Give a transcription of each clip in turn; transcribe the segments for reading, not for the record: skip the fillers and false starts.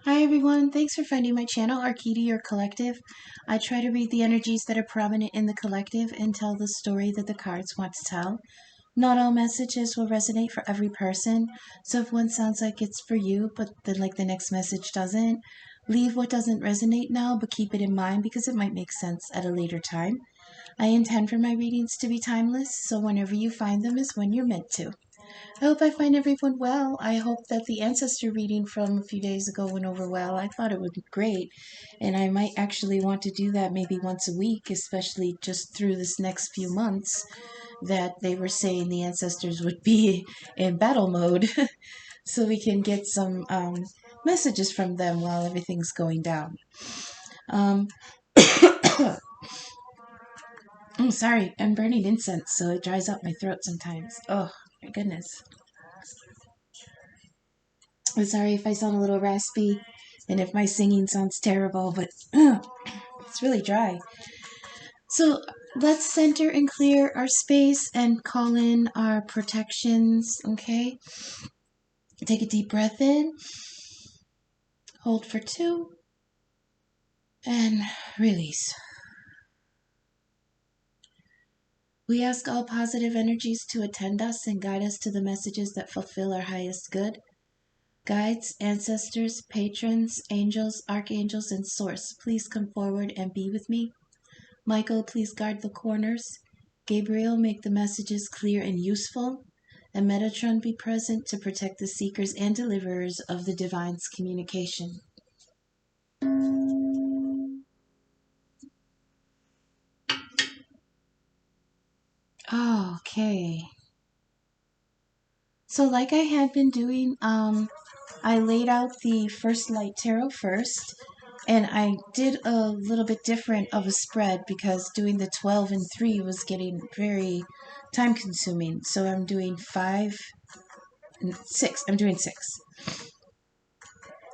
Hi everyone, thanks for finding my channel, Arkytior Collective. I try to read the energies that are prominent in the collective and tell the story that the cards want to tell. Not all messages will resonate for every person, so if one sounds like it's for you, but then the next message doesn't, leave what doesn't resonate now, but keep it in mind because it might make sense at a later time. I intend for my readings to be timeless, so whenever you find them is when you're meant to. I hope I find everyone well. I hope that the ancestor reading from a few days ago went over well. I thought it would be great, and I might actually want to do that maybe once a week, especially just through this next few months that they were saying the ancestors would be in battle mode, so we can get some messages from them while everything's going down. I'm sorry, I'm burning incense, so it dries up my throat sometimes. Oh, my goodness. I'm sorry if I sound a little raspy and if my singing sounds terrible, but it's really dry. So let's center and clear our space and call in our protections, okay? Take a deep breath in, hold for 2, and release. We ask all positive energies to attend us and guide us to the messages that fulfill our highest good. Guides, ancestors, patrons, angels, archangels, and source, please come forward and be with me. Michael, please guard the corners. Gabriel, make the messages clear and useful. And Metatron, be present to protect the seekers and deliverers of the divine's communication. Okay. So like I had been doing, I laid out the First Light Tarot first, and I did a little bit different of a spread because doing the 12 and 3 was getting very time consuming. So I'm doing 5 and 6. I'm doing 6.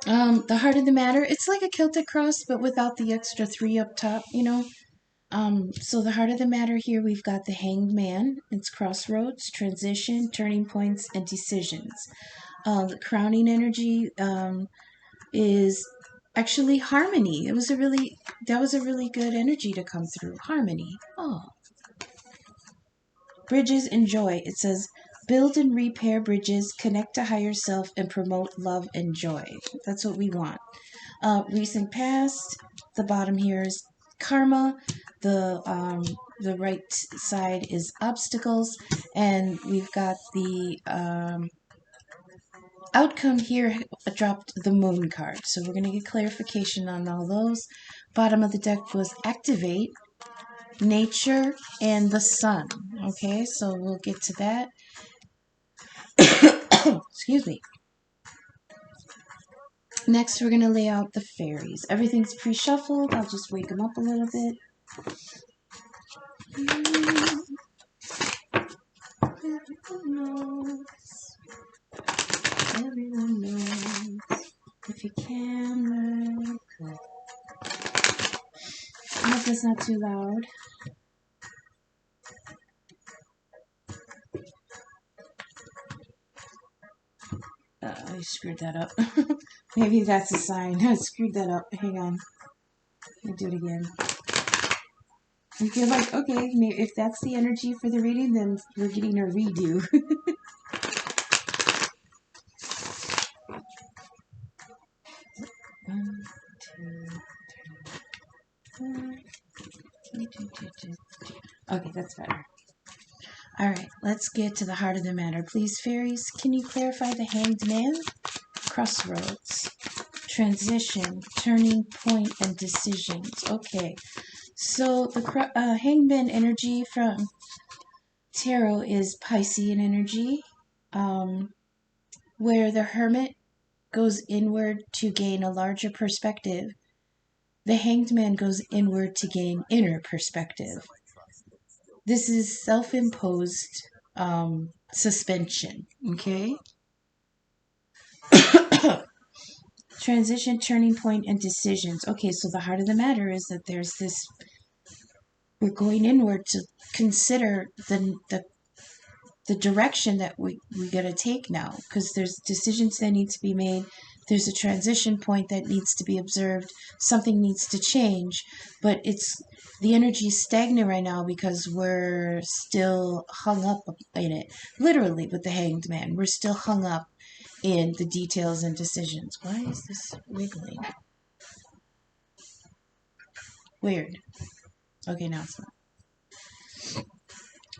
The Heart of the Matter, it's like a Celtic cross, but without the extra 3 up top, you know. So the Heart of the Matter here, we've got the Hanged Man. It's crossroads, transition, turning points, and decisions. The crowning energy is actually harmony. That was a really good energy to come through. Harmony. Oh. Bridges and joy. It says, build and repair bridges, connect to higher self, and promote love and joy. That's what we want. Recent past. The bottom here is karma. The right side is obstacles, and we've got the outcome here dropped the moon card. So we're going to get clarification on all those. Bottom of the deck was activate, nature, and the sun. Okay, so we'll get to that. Excuse me. Next, we're going to lay out the fairies. Everything's pre-shuffled. I'll just wake them up a little bit. Everyone knows. If you can, let it go. I hope that's not too loud. I screwed that up. Maybe that's a sign. I screwed that up. Hang on. I'll do it again. I feel like, okay, maybe if that's the energy for the reading, then we're getting a redo. One, two, 3, 4. Okay, that's better. Alright, let's get to the heart of the matter. Please, fairies, can you clarify the Hanged Man? Crossroads, transition, turning point, and decisions. Okay, so the Hanged Man energy from Tarot is Piscean energy, where the Hermit goes inward to gain a larger perspective. The Hanged Man goes inward to gain inner perspective. This is self-imposed suspension, okay? Transition, turning point, and decisions. Okay, so the heart of the matter is that there's this, we're going inward to consider the direction that we got to take now, because there's decisions that need to be made, There's a transition point that needs to be observed. Something needs to change, but the energy is stagnant right now because we're still hung up in it. Literally, with the Hanged Man, we're still hung up in the details and decisions. Why is this wiggling? Weird. Okay, now it's not.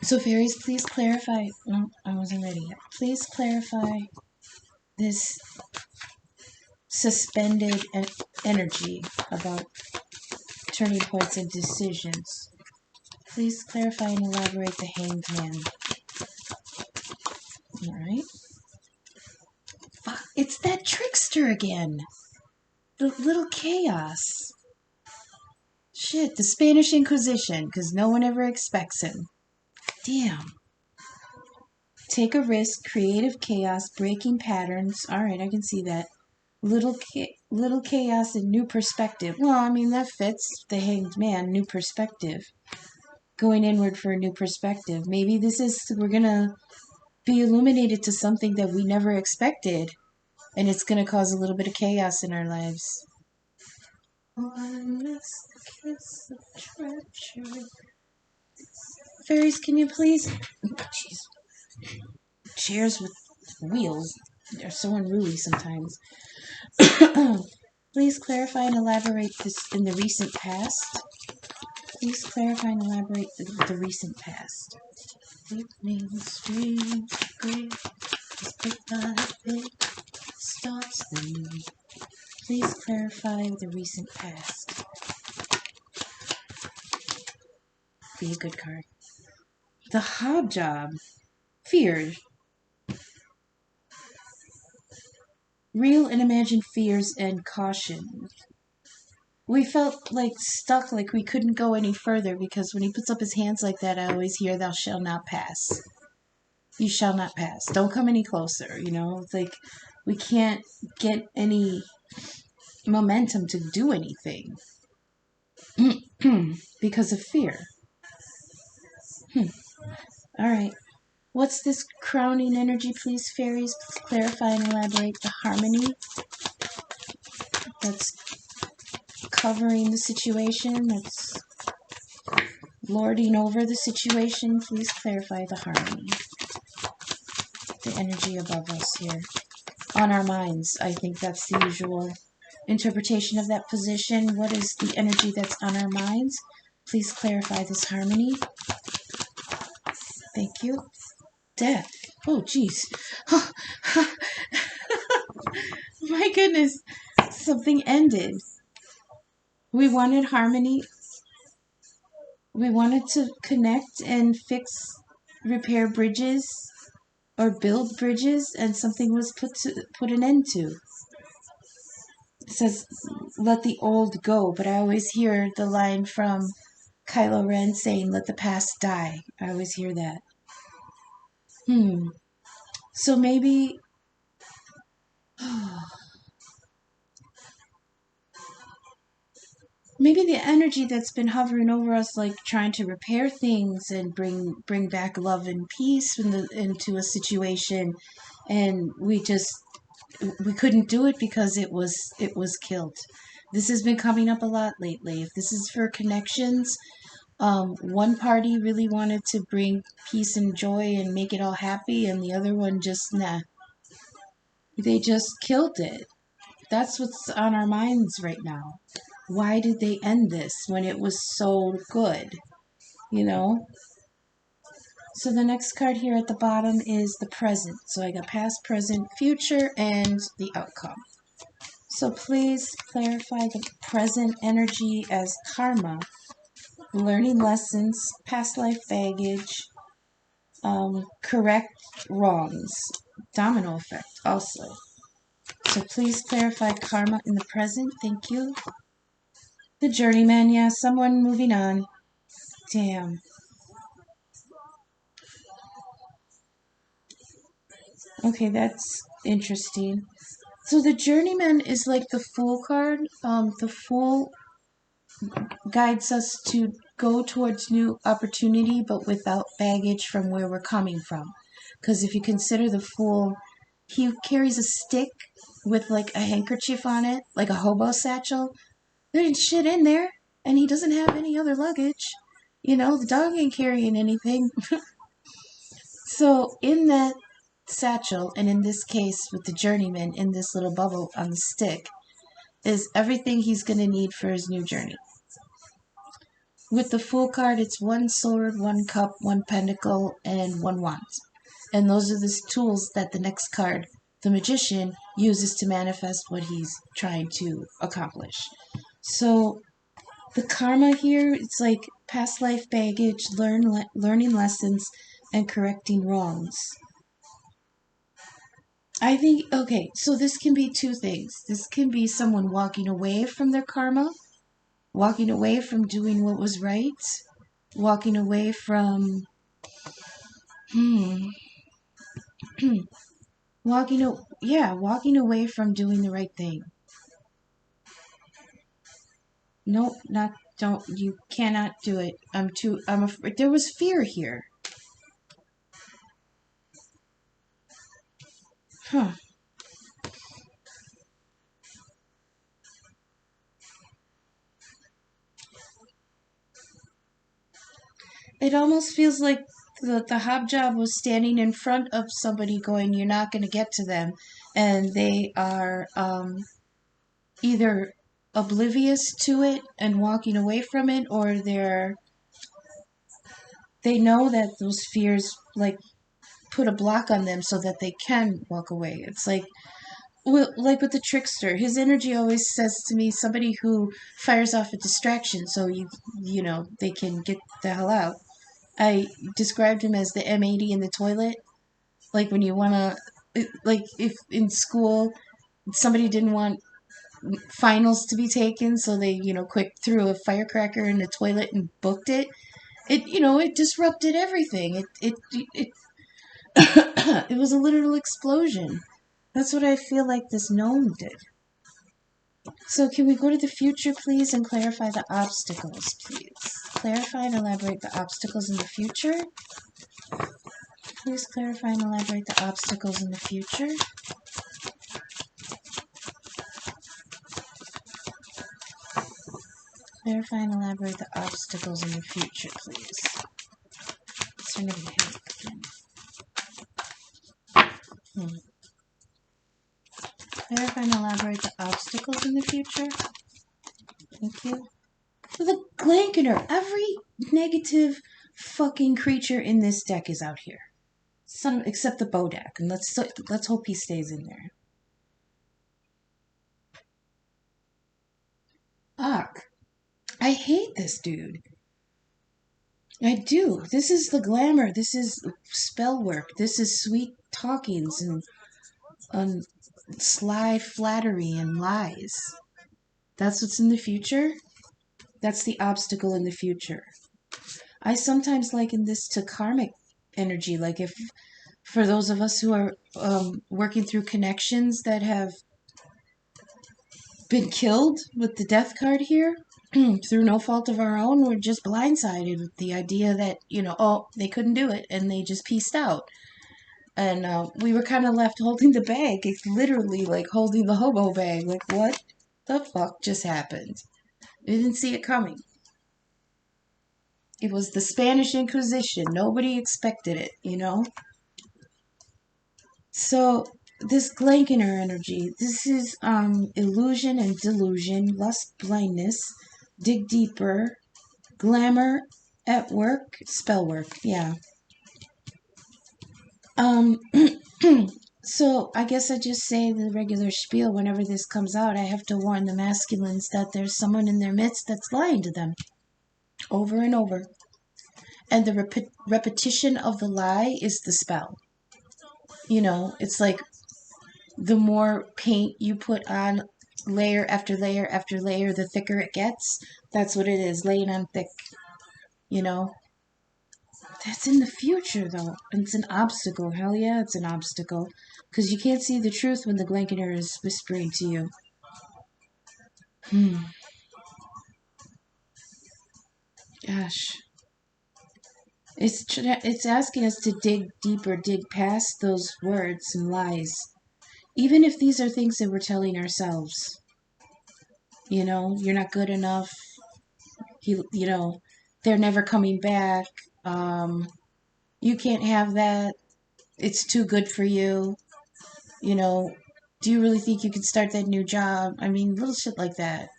So fairies, please clarify. No, I wasn't ready yet. Please clarify this suspended energy about turning points and decisions. Please clarify and elaborate the Hanged Man. Alright. Fuck, it's that trickster again. The little chaos. Shit, the Spanish Inquisition, because no one ever expects him. Damn. Take a risk, creative chaos, breaking patterns. Alright, I can see that. Little chaos and new perspective. Well, I mean, that fits the Hanged Man, new perspective. Going inward for a new perspective. Maybe we're gonna be illuminated to something that we never expected, and it's gonna cause a little bit of chaos in our lives. One last kiss of treachery. Fairies, can you please... Jeez. Chairs with wheels. They're so unruly sometimes. Please clarify and elaborate this in the recent past. Please clarify and elaborate the recent past. Evening streams great, bit by bit stops them. Please clarify the recent past. Be a good card. The Hobjob. Feared. Real and imagined fears and caution. We felt like stuck, like we couldn't go any further, because when he puts up his hands like that, I always hear, thou shalt not pass. You shall not pass. Don't come any closer, you know? It's like we can't get any momentum to do anything because of fear. Alright. What's this crowning energy, please, fairies? Please clarify and elaborate the harmony that's covering the situation, that's lording over the situation. Please clarify the harmony. The energy above us here. On our minds, I think that's the usual interpretation of that position. What is the energy that's on our minds? Please clarify this harmony. Thank you. Death. Oh, jeez. My goodness. Something ended. We wanted harmony. We wanted to connect and repair bridges, or build bridges, and something was put an end to. It says, let the old go, but I always hear the line from Kylo Ren saying, let the past die. I always hear that. So maybe... maybe the energy that's been hovering over us, like trying to repair things and bring back love and peace into a situation, and we couldn't do it because it was killed. This has been coming up a lot lately. If this is for connections, one party really wanted to bring peace and joy and make it all happy, and the other one just, nah. They just killed it. That's what's on our minds right now. Why did they end this when it was so good? You know? So the next card here at the bottom is the present. So I got past, present, future, and the outcome. So please clarify the present energy as karma, learning lessons, past life baggage, correct wrongs, domino effect also. So please clarify karma in the present. Thank you. The journeyman, yeah, someone moving on. Damn. Okay, that's interesting. So the journeyman is like the Fool card. The Fool guides us to go towards new opportunity, but without baggage from where we're coming from. Because if you consider the Fool, he carries a stick with like a handkerchief on it, like a hobo satchel. There ain't shit in there, and he doesn't have any other luggage. You know, the dog ain't carrying anything. So in that satchel, and in this case with the journeyman in this little bubble on the stick, is everything he's going to need for his new journey. With the Fool card, it's 1 sword, 1 cup, 1 pentacle, and 1 wand. And those are the tools that the next card, the Magician, uses to manifest what he's trying to accomplish. So the karma here, it's like past life baggage, learning lessons, and correcting wrongs. I think, okay, so this can be 2 things. This can be someone walking away from their karma, walking away from doing what was right, walking away from, walking away from doing the right thing. No, you cannot do it. I'm afraid. There was fear here. Huh. It almost feels like the hobjob was standing in front of somebody going, you're not going to get to them. And they are either oblivious to it and walking away from it, or they know that those fears like put a block on them so that they can walk away. It's like, well, like with the trickster, his energy always says to me, somebody who fires off a distraction so you know, they can get the hell out. I described him as the M80 in the toilet. Like when you want to, like if in school somebody didn't want finals to be taken, so they, you know, quick threw a firecracker in the toilet and booked it. It disrupted everything. It it was a literal explosion. That's what I feel like this gnome did. So can we go to the future, please, and clarify the obstacles, please? Clarify and elaborate the obstacles in the future. Please clarify and elaborate the obstacles in the future. Clarify and elaborate the obstacles in the future, please. It's going to be Clarify and elaborate the obstacles in the future. Thank you. The Glankener. Every negative fucking creature in this deck is out here. Except the Bodak. And let's hope he stays in there. Fuck. I hate this dude. I do. This is the glamour. This is spell work. This is sweet talkings and sly flattery and lies. That's what's in the future. That's the obstacle in the future. I sometimes liken this to karmic energy. Like if, for those of us who are working through connections that have been killed with the death card here, through no fault of our own, we're just blindsided with the idea that, you know, oh, they couldn't do it, and they just pieced out. And we were kind of left holding the bag. It's literally like holding the hobo bag. Like, what the fuck just happened? We didn't see it coming. It was the Spanish Inquisition. Nobody expected it, you know? So, this Glankener energy, this is illusion and delusion, lust, blindness, dig deeper, glamour, at work, spell work, yeah. So I guess I just say the regular spiel whenever this comes out. I have to warn the masculines that there's someone in their midst that's lying to them over and over. And the repetition of the lie is the spell. You know, it's like the more paint you put on layer after layer after layer, the thicker it gets. That's what it is, laying on thick, you know. That's in the future, though. It's an obstacle. Hell yeah, it's an obstacle. Because you can't see the truth when the Glankener is whispering to you. Gosh. It's asking us to dig deeper, dig past those words and lies. even if these are things that we're telling ourselves, you know, you're not good enough, you know, they're never coming back, you can't have that, it's too good for you, you know, do you really think you can start that new job? I mean, little shit like that.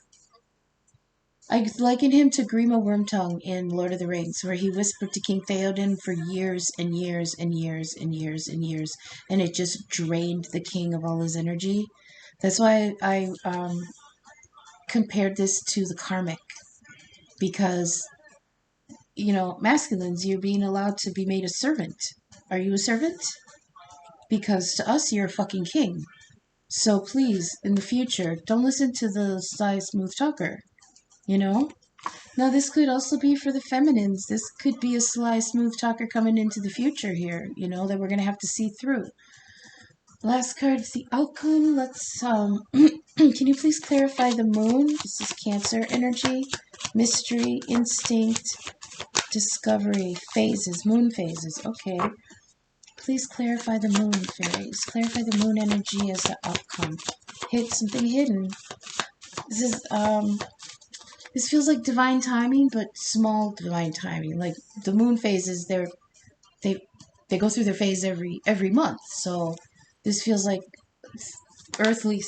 I liken him to Grima Wormtongue in Lord of the Rings, where he whispered to King Theoden for years and years and years and years and years, and it just drained the king of all his energy. That's why I compared this to the karmic, because, you know, masculines, you're being allowed to be made a servant. Are you a servant? Because to us, you're a fucking king. So please, in the future, don't listen to the sly, smooth talker, you know? Now, this could also be for the feminines. This could be a sly, smooth talker coming into the future here, you know, that we're going to have to see through. Last card is the outcome. Let's, can you please clarify the moon? This is Cancer energy, mystery, instinct, discovery, phases, moon phases. Okay. Please clarify the moon, fairies. Clarify the moon energy as the outcome. Hit something hidden. This is, this feels like divine timing, but small divine timing. Like the moon phases, they go through their phase every month. So this feels like earthly,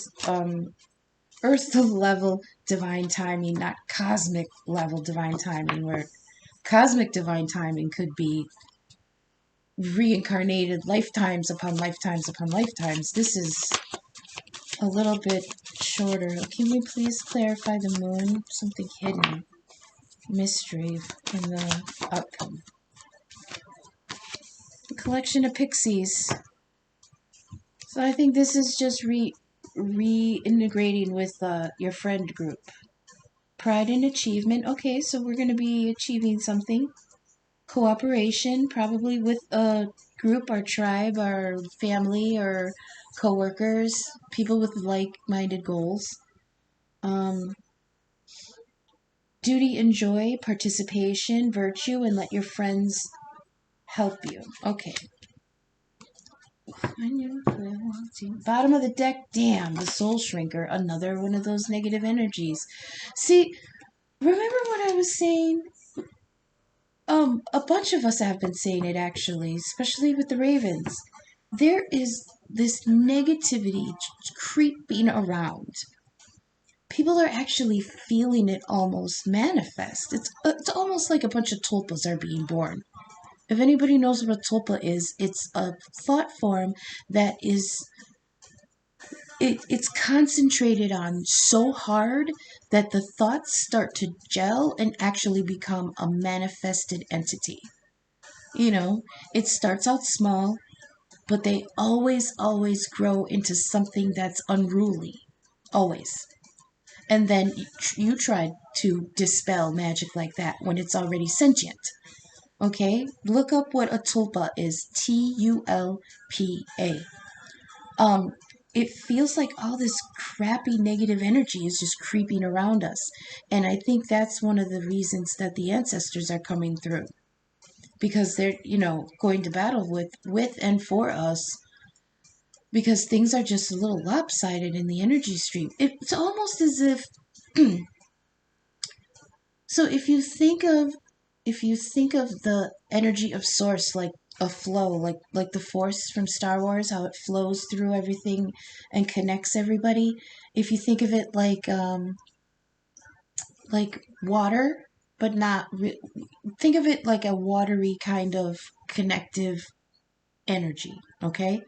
earth level divine timing, not cosmic level divine timing, where cosmic divine timing could be reincarnated lifetimes upon lifetimes upon lifetimes. This is a little bit shorter. Can we please clarify the moon? Something hidden. Mystery in the outcome. A collection of pixies. So I think this is just reintegrating with your friend group. Pride and achievement. Okay, so we're going to be achieving something. Cooperation, probably with a group, our tribe, our family, or co-workers, people with like-minded goals. Duty and joy, participation, virtue, and let your friends help you. Okay. Bottom of the deck, damn, the soul shrinker, another one of those negative energies. See, remember what I was saying? A bunch of us have been saying it, actually, especially with the Ravens. There is this negativity creeping around. People are actually feeling it almost manifest. It's almost like a bunch of tulpas are being born. If anybody knows what tulpa is, it's a thought form that is it's concentrated on so hard that the thoughts start to gel and actually become a manifested entity. You know, it starts out small, but they always grow into something that's unruly. Always. And then you try to dispel magic like that when it's already sentient. Okay? Look up what a tulpa is. Tulpa. It feels like all this crappy negative energy is just creeping around us. And I think that's one of the reasons that the ancestors are coming through. Because they're, you know, going to battle with and for us. Because things are just a little lopsided in the energy stream. It's almost as if... So if you think of the energy of source like a flow, like the force from Star Wars, how it flows through everything and connects everybody. If you think of it like water, but not think of it like a watery kind of connective energy, okay?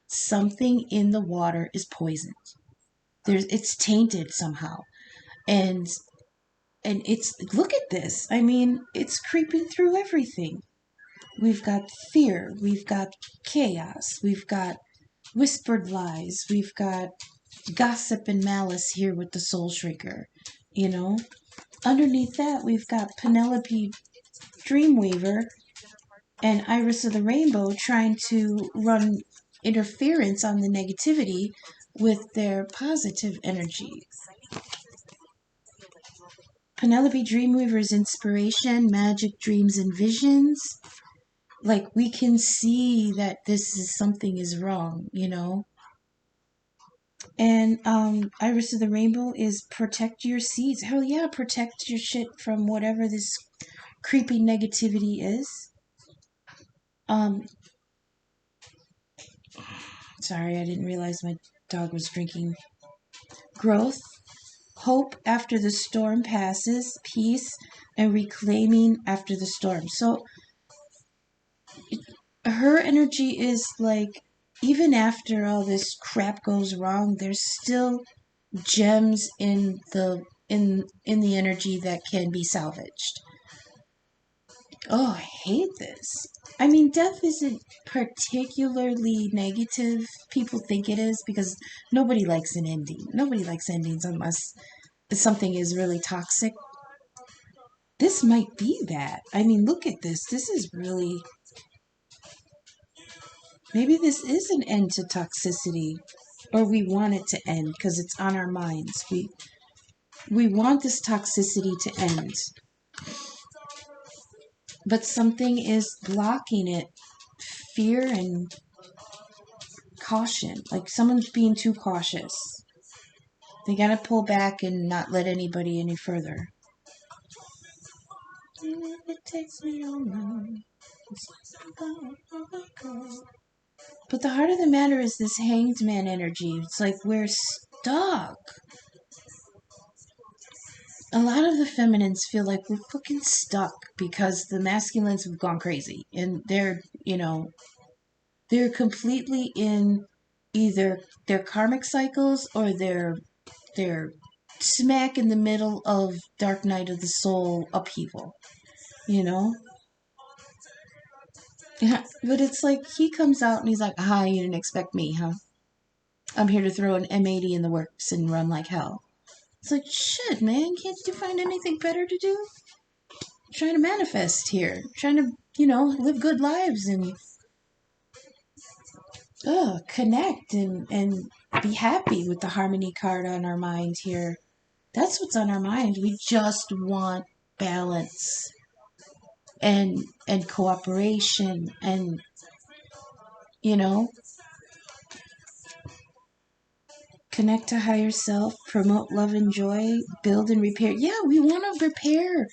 Something in the water is poisoned. It's tainted somehow. And it's, look at this. I mean, it's creeping through everything. We've got fear, we've got chaos, we've got whispered lies, we've got gossip and malice here with the soul shrinker, you know? Underneath that, we've got Penelope Dreamweaver and Iris of the Rainbow trying to run interference on the negativity with their positive energy. Penelope Dreamweaver's inspiration, magic, dreams, and visions. Like, we can see that something is wrong, you know? And Iris of the Rainbow is protect your seeds. Hell yeah, protect your shit from whatever this creepy negativity is. Sorry, I didn't realize my dog was drinking. Growth, hope after the storm passes, peace, and reclaiming after the storm. So her energy is like, even after all this crap goes wrong, there's still gems in the energy that can be salvaged. Oh, I hate this. I mean, death isn't particularly negative. People think it is because nobody likes an ending. Nobody likes endings unless something is really toxic. This might be that. I mean, look at this. This is really... Maybe this is an end to toxicity. Or we want it to end because it's on our minds. We want this toxicity to end. But something is blocking it. Fear and caution. Like someone's being too cautious. They gotta pull back and not let anybody any further. It takes me on. But the heart of the matter is this hanged man energy. It's like we're stuck. A lot of the feminines feel like we're fucking stuck because the masculines have gone crazy. And they're, they're completely in either their karmic cycles or they're smack in the middle of Dark Night of the Soul upheaval. Yeah, but it's like he comes out and he's like, "Hi, you didn't expect me, huh? I'm here to throw an M80 in the works and run like hell." It's like, shit, man, can't you find anything better to do? I'm trying to manifest here. I'm trying to, live good lives and connect and be happy with the harmony card on our mind here. That's what's on our mind. We just want balance and cooperation and connect to higher self, promote love and joy, build and repair. Yeah, we want to repair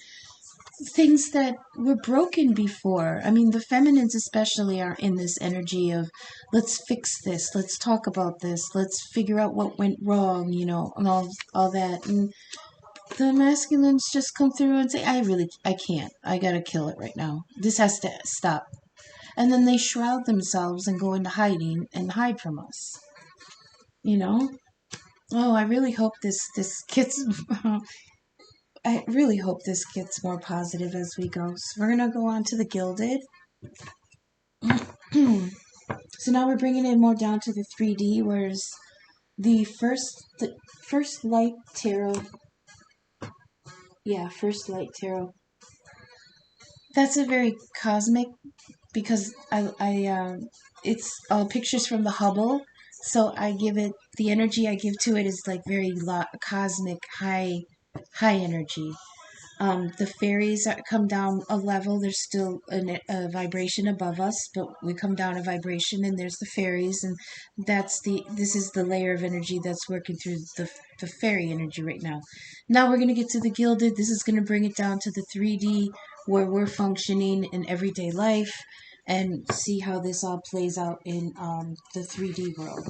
things that were broken before. I mean, the feminines especially are in this energy of let's fix this, let's talk about this, let's figure out what went wrong, and all that. And the masculines just come through and say, I can't. I gotta kill it right now. This has to stop. And then they shroud themselves and go into hiding and hide from us. Oh, I really hope this gets... I really hope this gets more positive as we go. So we're gonna go on to the Gilded. So now we're bringing it more down to the 3D, whereas the first light tarot... Yeah, first light tarot. That's a very cosmic, because it's all pictures from the Hubble, so I give it, the energy I give to it is like very cosmic, high energy. The fairies come down a level. There's still a vibration above us, but we come down a vibration, and there's the fairies, and this is the layer of energy that's working through the fairy energy right now. Now we're going to get to the Gilded. This is going to bring it down to the 3D, where we're functioning in everyday life, and see how this all plays out in the 3D world.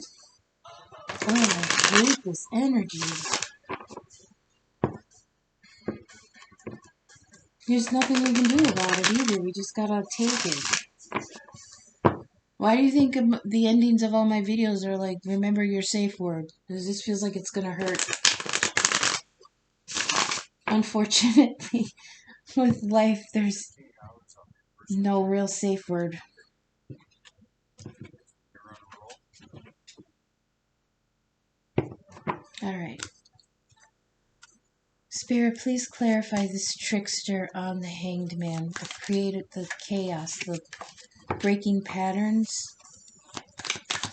Oh, I hate this energy. There's nothing we can do about it either. We just gotta take it. Why do you think the endings of all my videos are like, remember your safe word? Because this feels like it's gonna hurt. Unfortunately, with life, there's no real safe word. Alright. Spirit, please clarify this trickster on the Hanged Man that created the chaos, the breaking patterns.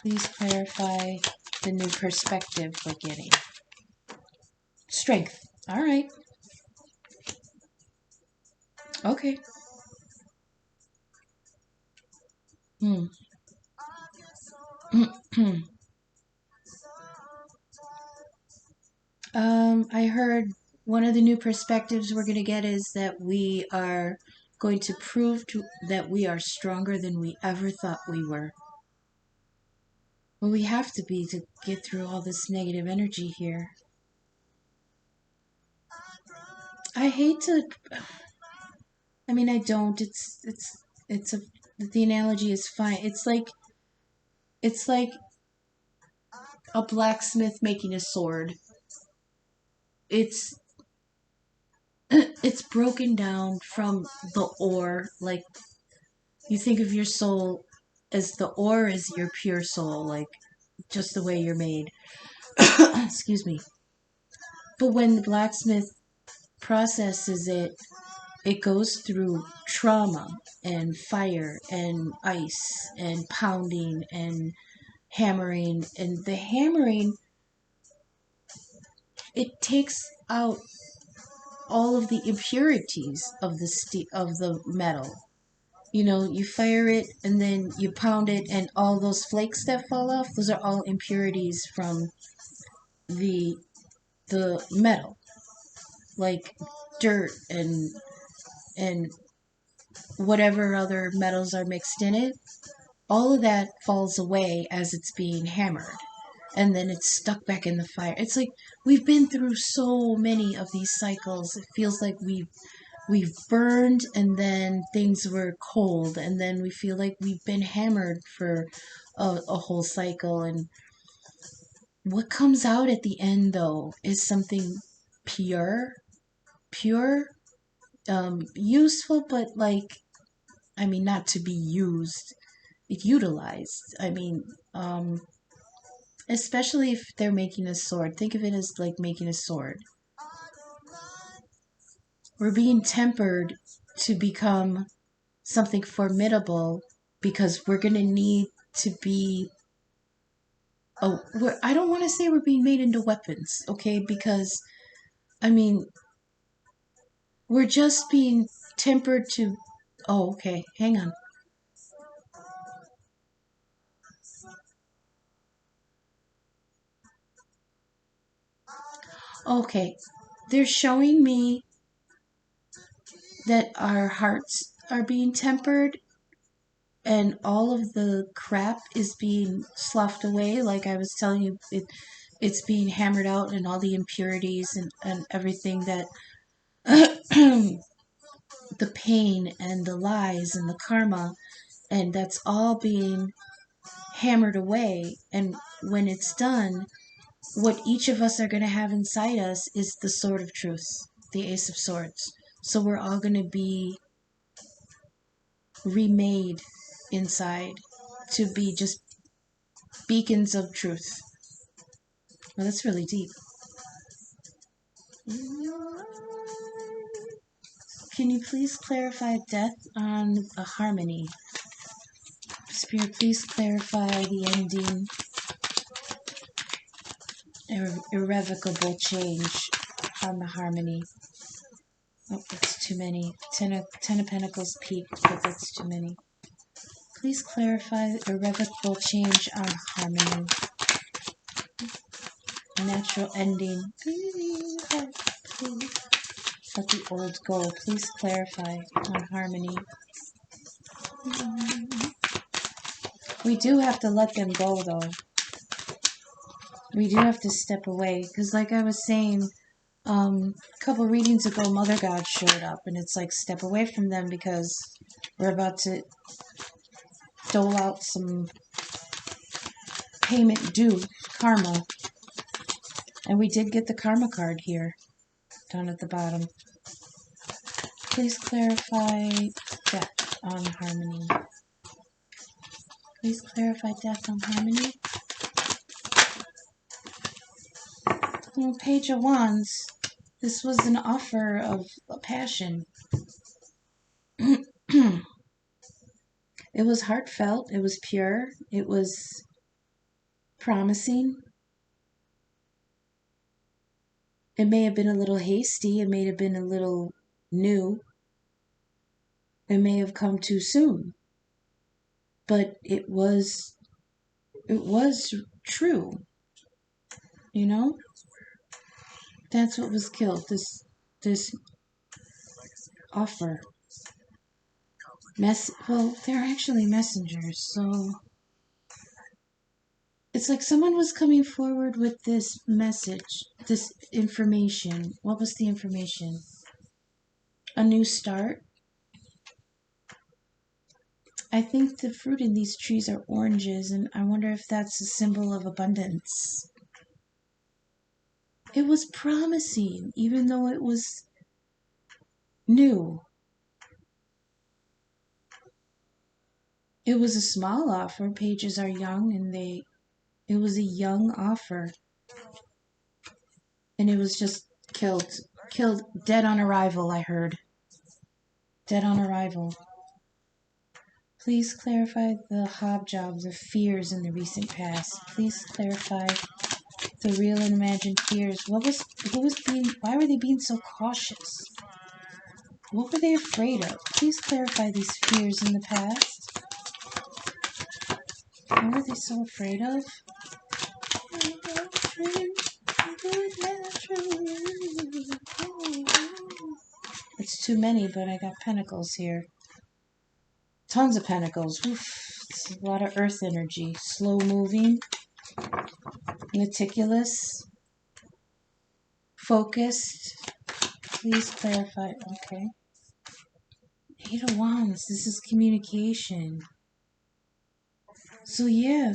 Please clarify the new perspective we're getting. Strength. Alright. Okay. I heard one of the new perspectives we're going to get is that we are going to prove that we are stronger than we ever thought we were. Well, we have to be to get through all this negative energy here. I hate to... I mean, I don't. The analogy is fine. It's like a blacksmith making a sword. It's broken down from the ore. Like, you think of your soul as the ore is your pure soul, like just the way you're made. Excuse me. But when the blacksmith processes it, it goes through trauma and fire and ice and pounding and hammering. And the hammering, it takes out all of the impurities of the metal. You know, you fire it and then you pound it, and all those flakes that fall off, those are all impurities from the metal, like dirt and whatever other metals are mixed in it. All of that falls away as it's being hammered, and then it's stuck back in the fire. It's like we've been through so many of these cycles. It feels like we've burned, and then things were cold, and then we feel like we've been hammered for a whole cycle. And what comes out at the end, though, is something pure, useful, but like, I mean, not to be used, utilized. I mean, especially if they're making a sword. Think of it as like making a sword. We're being tempered to become something formidable, because we're going to need to be... I don't want to say we're being made into weapons, okay? Because, I mean, we're just being tempered to... Oh, okay, hang on. Okay, they're showing me that our hearts are being tempered, and all of the crap is being sloughed away. Like I was telling you, it's being hammered out, and all the impurities and everything that the pain and the lies and the karma, and that's all being hammered away. And when it's done, what each of us are going to have inside us is the sword of truth, the Ace of Swords. So we're all going to be remade inside to be just beacons of truth. Well, that's really deep. Can you please clarify death on a harmony? Spirit, please clarify the ending. Irrevocable change on the harmony. Oh, that's too many. Ten of Pentacles peak, but that's too many. Please clarify irrevocable change on harmony. A natural ending. Please. Let the old go. Please clarify on harmony. We do have to let them go, though. We do have to step away. Because like I was saying, a couple readings ago, Mother God showed up. And it's like, step away from them, because we're about to dole out some payment due, karma. And we did get the karma card here, down at the bottom. Please clarify death on harmony. Please clarify death on harmony. Page of Wands. This was an offer of passion. It was heartfelt. It was pure. It was promising. It may have been a little hasty. It may have been a little new. It may have come too soon. But it was true. You know? That's what was killed. This offer. Well, they're actually messengers, so it's like someone was coming forward with this message, this information. What was the information? A new start? I think the fruit in these trees are oranges, and I wonder if that's a symbol of abundance. It was promising, even though it was new. It was a small offer. Pages are young, and it was a young offer. And it was just killed dead on arrival, I heard. Dead on arrival. Please clarify the hobjobs of fears in the recent past. Please clarify the real and imagined fears. Why were they being so cautious? What were they afraid of? Please clarify these fears in the past. What were they so afraid of? It's too many, but I got pentacles here. Tons of pentacles. Oof. It's a lot of earth energy. Slow moving. Meticulous. Focused. Please clarify. Okay. 8 of Wands. This is communication. So yeah,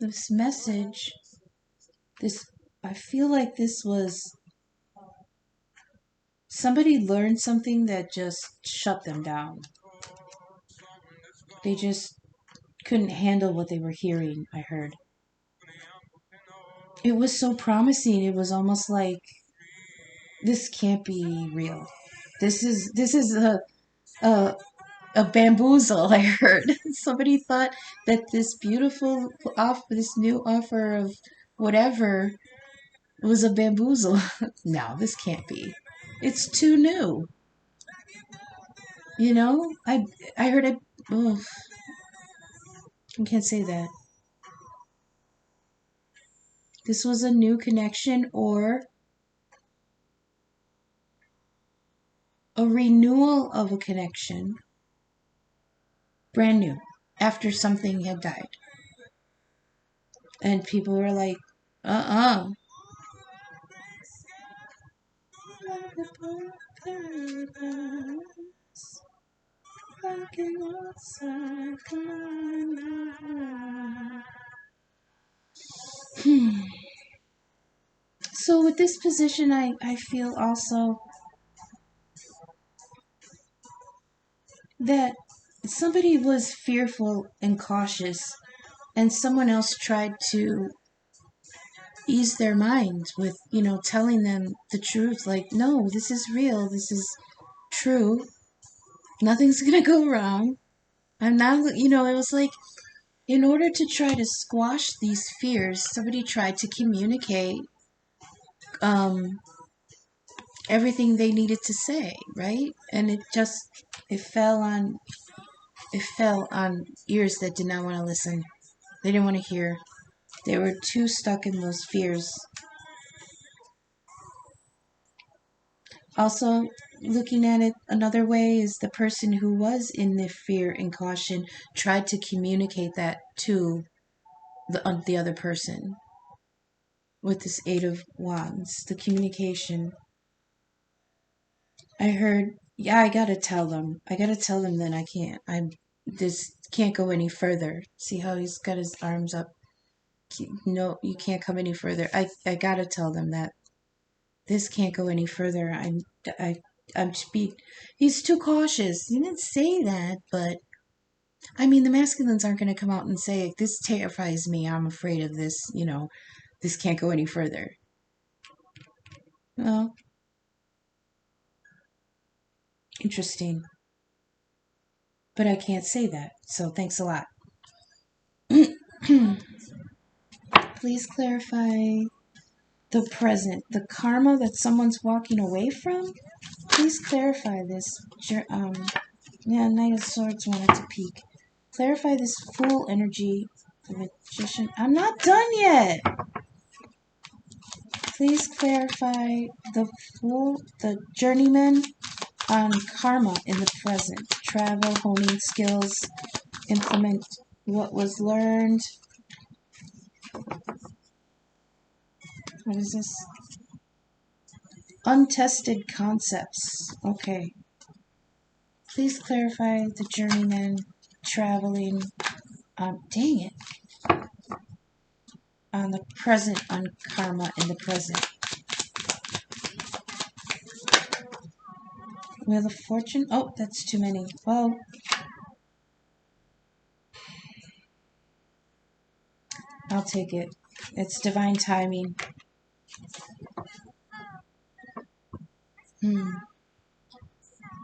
this message, I feel like this was somebody learned something that just shut them down. They just couldn't handle what they were hearing, I heard. It was so promising. It was almost like, this can't be real. This is a bamboozle, I heard. Somebody thought that this new offer of whatever was a bamboozle. No, this can't be. It's too new. You know, I heard I can't say that. This was a new connection or a renewal of a connection. Brand new. After something had died. And people were like, So with this position, I feel also that somebody was fearful and cautious, and someone else tried to ease their minds with, telling them the truth. Like, no, this is real. This is true. Nothing's going to go wrong. I'm not, it was like, in order to try to squash these fears, somebody tried to communicate everything they needed to say, right? And it fell on ears that did not want to listen. They didn't want to hear. They were too stuck in those fears. Also, looking at it another way is the person who was in the fear and caution tried to communicate that to the other person. With this 8 of Wands, the communication. I heard, yeah, I gotta tell them. That this can't go any further. See how he's got his arms up? No, you can't come any further. I gotta tell them that this can't go any further. He's too cautious. He didn't say that, but I mean, the masculines aren't going to come out and say, this terrifies me. I'm afraid of this. This can't go any further. Well, interesting. But I can't say that. So thanks a lot. Please clarify the present, the karma that someone's walking away from. Please clarify this. Knight of Swords wanted to peek. Clarify this Fool energy. The Magician. I'm not done yet. Please clarify the journeyman on karma in the present. Travel, honing skills, implement what was learned. What is this? Untested concepts. Okay. Please clarify the journeyman traveling. Dang it. On the present, on karma in the present. Wheel of Fortune. Oh, that's too many. Well, I'll take it. It's divine timing.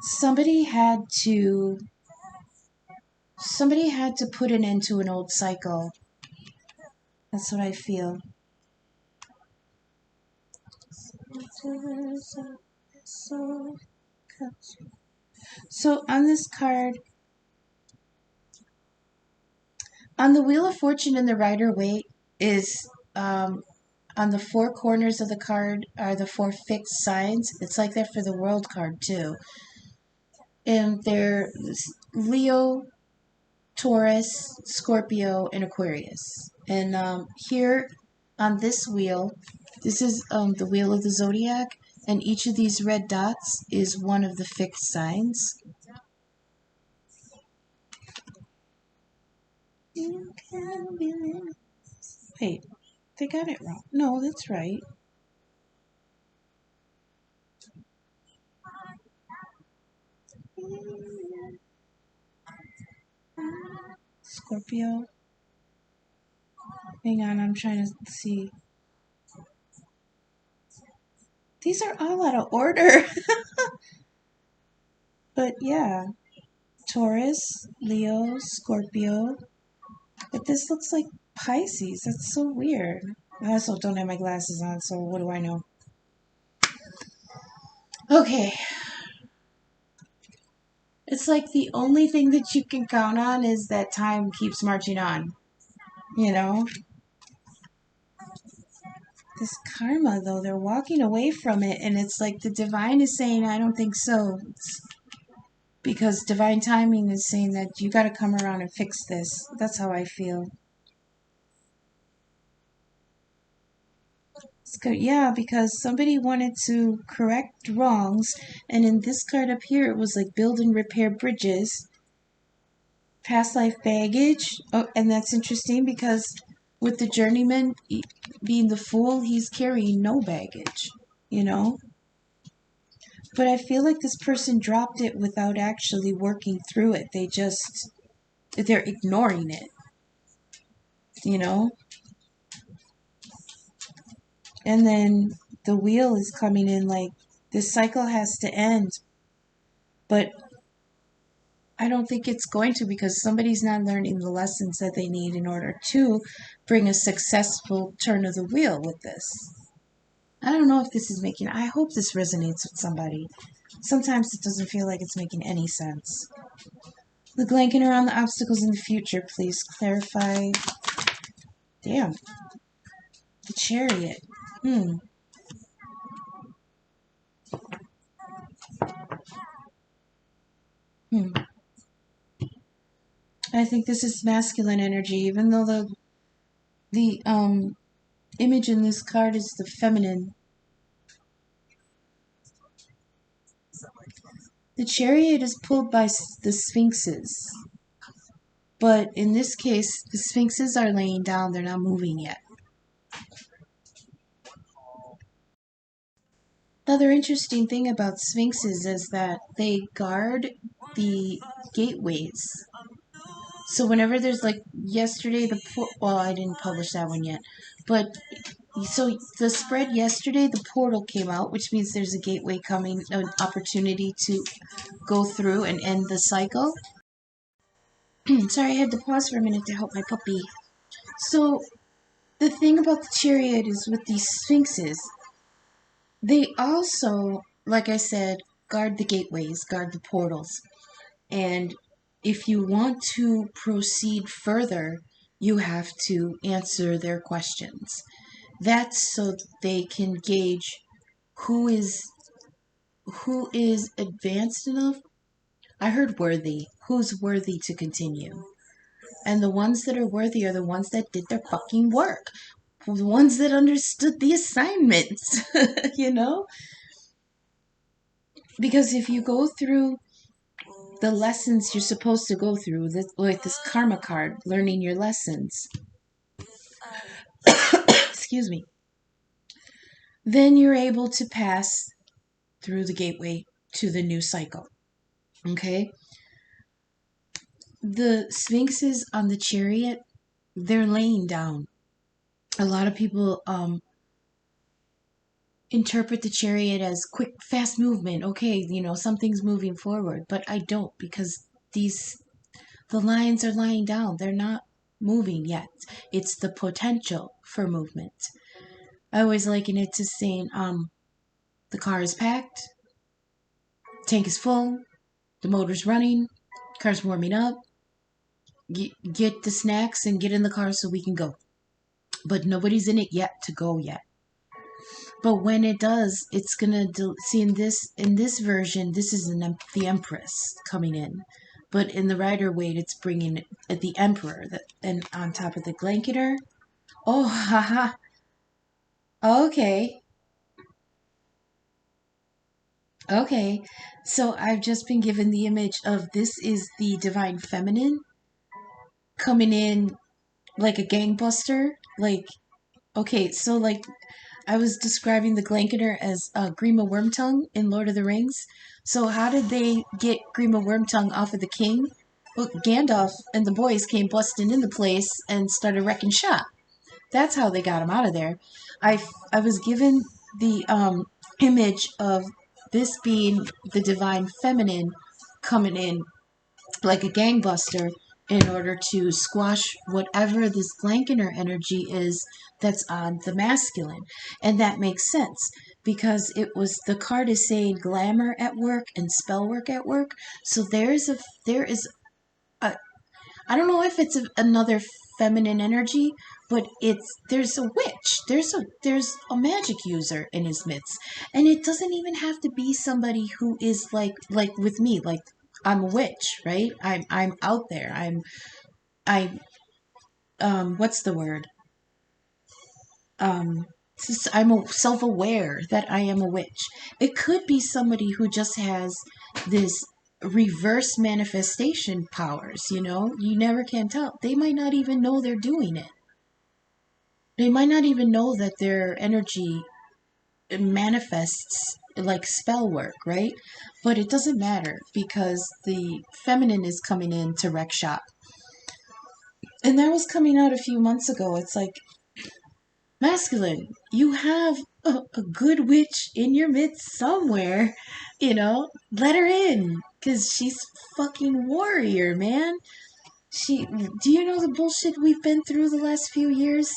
Somebody had to put an end to an old cycle. That's what I feel. So on this card, on the Wheel of Fortune in the Rider Waite is on the four corners of the card are the four fixed signs. It's like that for the World card too. And they're Leo, Taurus, Scorpio, and Aquarius. And here on this wheel, this is the Wheel of the Zodiac, and each of these red dots is one of the fixed signs. You can believe. Wait, they got it wrong. No, that's right. Scorpio. Hang on, I'm trying to see. These are all out of order. But yeah. Taurus, Leo, Scorpio. But this looks like Pisces. That's so weird. I also don't have my glasses on, so what do I know? Okay. It's like the only thing that you can count on is that time keeps marching on. You know? This karma, though, they're walking away from it, and it's like the divine is saying, I don't think so. Because divine timing is saying that you got to come around and fix this. That's how I feel. It's good. Yeah, because somebody wanted to correct wrongs, and in this card up here, it was like build and repair bridges, past life baggage. Oh, and that's interesting because with the journeyman being the Fool, he's carrying no baggage, you know? But I feel like this person dropped it without actually working through it. They're ignoring it, you know? And then the wheel is coming in like, this cycle has to end. But I don't think it's going to, because somebody's not learning the lessons that they need in order to bring a successful turn of the wheel with this. I don't know if this is making... I hope this resonates with somebody. Sometimes it doesn't feel like it's making any sense. The blanket around the obstacles in the future, please clarify. Damn. The Chariot. I think this is masculine energy, even though the image in this card is the feminine. The Chariot is pulled by the Sphinxes. But in this case, the Sphinxes are laying down. They're not moving yet. Another interesting thing about Sphinxes is that they guard the gateways. So whenever there's like yesterday, well, I didn't publish that one yet. But so the spread yesterday, the portal came out, which means there's a gateway coming, an opportunity to go through and end the cycle. Sorry, I had to pause for a minute to help my puppy. So the thing about the Chariot is with these Sphinxes, they also, like I said, guard the gateways, guard the portals. And if you want to proceed further, you have to answer their questions. That's so they can gauge who is advanced enough. I heard worthy. Who's worthy to continue? And the ones that are worthy are the ones that did their fucking work. The ones that understood the assignments, you know? Because if you go through the lessons you're supposed to go through, like this karma card, learning your lessons, excuse me, then you're able to pass through the gateway to the new cycle. Okay? The sphinxes on the chariot, they're laying down. A lot of people interpret the chariot as quick, fast movement. Okay, something's moving forward, but I don't, because the lions are lying down. They're not moving yet. It's the potential for movement. I always liken it to saying, the car is packed, tank is full, the motor's running, car's warming up. Get the snacks and get in the car so we can go. But nobody's in it yet to go yet. But when it does, it's gonna see in this version. This is the Empress coming in, but in the Rider Waite, it's bringing the Emperor and on top of the Blanketer. Oh, haha. Okay. Okay. So I've just been given the image of this is the Divine Feminine coming in like a gangbuster. Like, okay, so like I was describing the Blanketer as Grima Wormtongue in Lord of the Rings. So how did they get Grima Wormtongue off of the king? Well, Gandalf and the boys came busting in the place and started wrecking shop. That's how they got him out of there. I was given the image of this being the Divine Feminine coming in like a gangbuster in order to squash whatever this Blanketer energy is that's on the masculine. And that makes sense because the card is saying glamour at work and spell work at work. So there is a I don't know if it's another feminine energy, but there's a witch. There's a magic user in his midst. And it doesn't even have to be somebody who is like with me, like I'm a witch, right? I'm out there. I what's the word? I'm self-aware that I am a witch. It could be somebody who just has this reverse manifestation powers, You never can tell. They might not even know they're doing it. They might not even know that their energy manifests like spell work, right? But it doesn't matter because the feminine is coming in to wreck shop. And that was coming out a few months ago. It's like, masculine, you have a good witch in your midst somewhere, let her in, because she's fucking warrior, man. Do you know the bullshit we've been through the last few years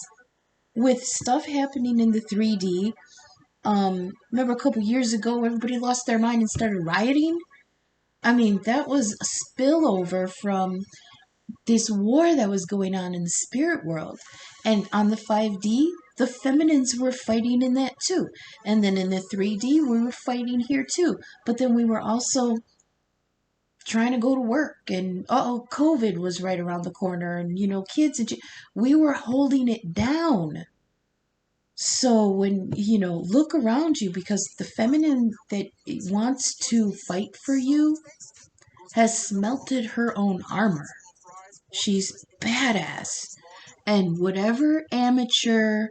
with stuff happening in the 3D? Remember a couple years ago, everybody lost their mind and started rioting? I mean, that was a spillover from this war that was going on in the spirit world. And on the 5D, the feminines were fighting in that too. And then in the 3D, we were fighting here too. But then we were also trying to go to work, and COVID was right around the corner, and kids, and we were holding it down. So when, look around you, because the feminine that wants to fight for you has smelted her own armor. She's badass. And whatever amateur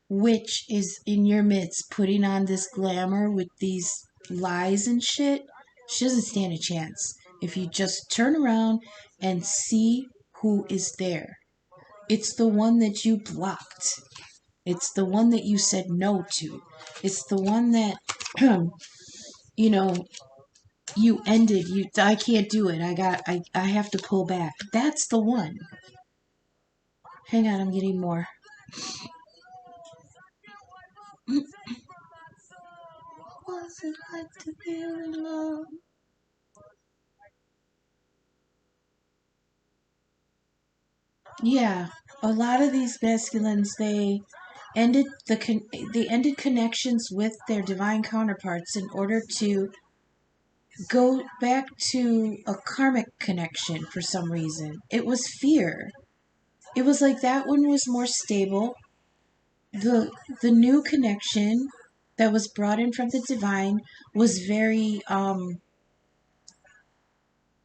witch is in your midst putting on this glamour with these lies and shit, she doesn't stand a chance. If you just turn around and see who is there, it's the one that you blocked. It's the one that you said no to. It's the one that, you ended. I can't do it. I have to pull back. That's the one. Hang on, I'm getting more. What's it like to be in love? Yeah, a lot of these masculines, they ended they ended connections with their divine counterparts in order to go back to a karmic connection for some reason. It was fear. It was like that one was more stable. The new connection that was brought in from the divine was very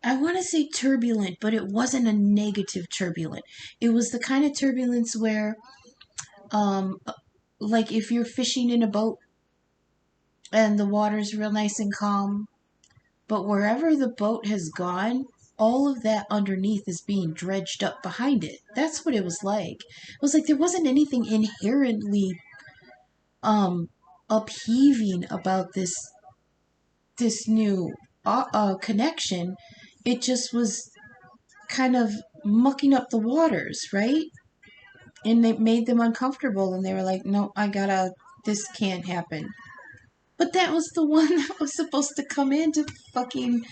I want to say turbulent, but it wasn't a negative turbulent. It was the kind of turbulence where like if you're fishing in a boat and the water's real nice and calm, but wherever the boat has gone, all of that underneath is being dredged up behind it. That's what it was like. It was like there wasn't anything inherently upheaving about this new connection. It just was kind of mucking up the waters, right? And it made them uncomfortable, and they were like, no, this can't happen. But that was the one that was supposed to come in to fucking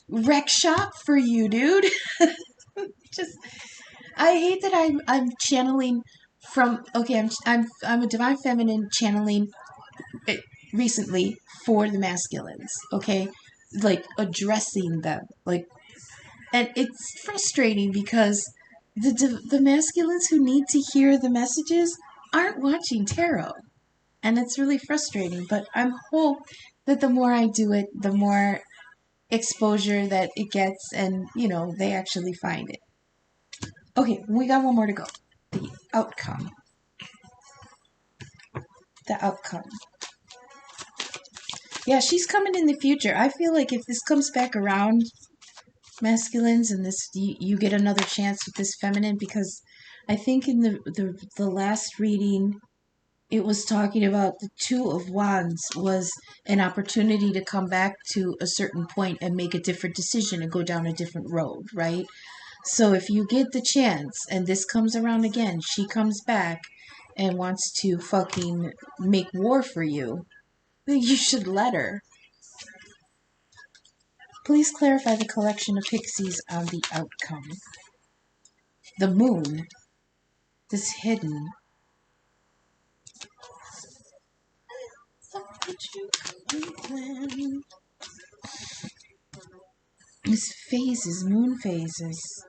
wreck shop for you, dude. Just, I hate that I'm channeling from, okay, I'm a divine feminine channeling it recently for the masculines, okay? Like addressing them, like, and it's frustrating because the masculines who need to hear the messages aren't watching tarot, and it's really frustrating. But I'm hope that the more I do it, the more exposure that it gets, and they actually find it. Okay, we got one more to go. The outcome. The outcome. Yeah, she's coming in the future. I feel like if this comes back around, masculines, and this you get another chance with this feminine, because I think in the last reading it was talking about the Two of Wands was an opportunity to come back to a certain point and make a different decision and go down a different road, right? So if you get the chance and this comes around again, she comes back and wants to fucking make war for you, you should let her. Please clarify the collection of pixies on the outcome. The moon. This hidden. This phases, moon phases.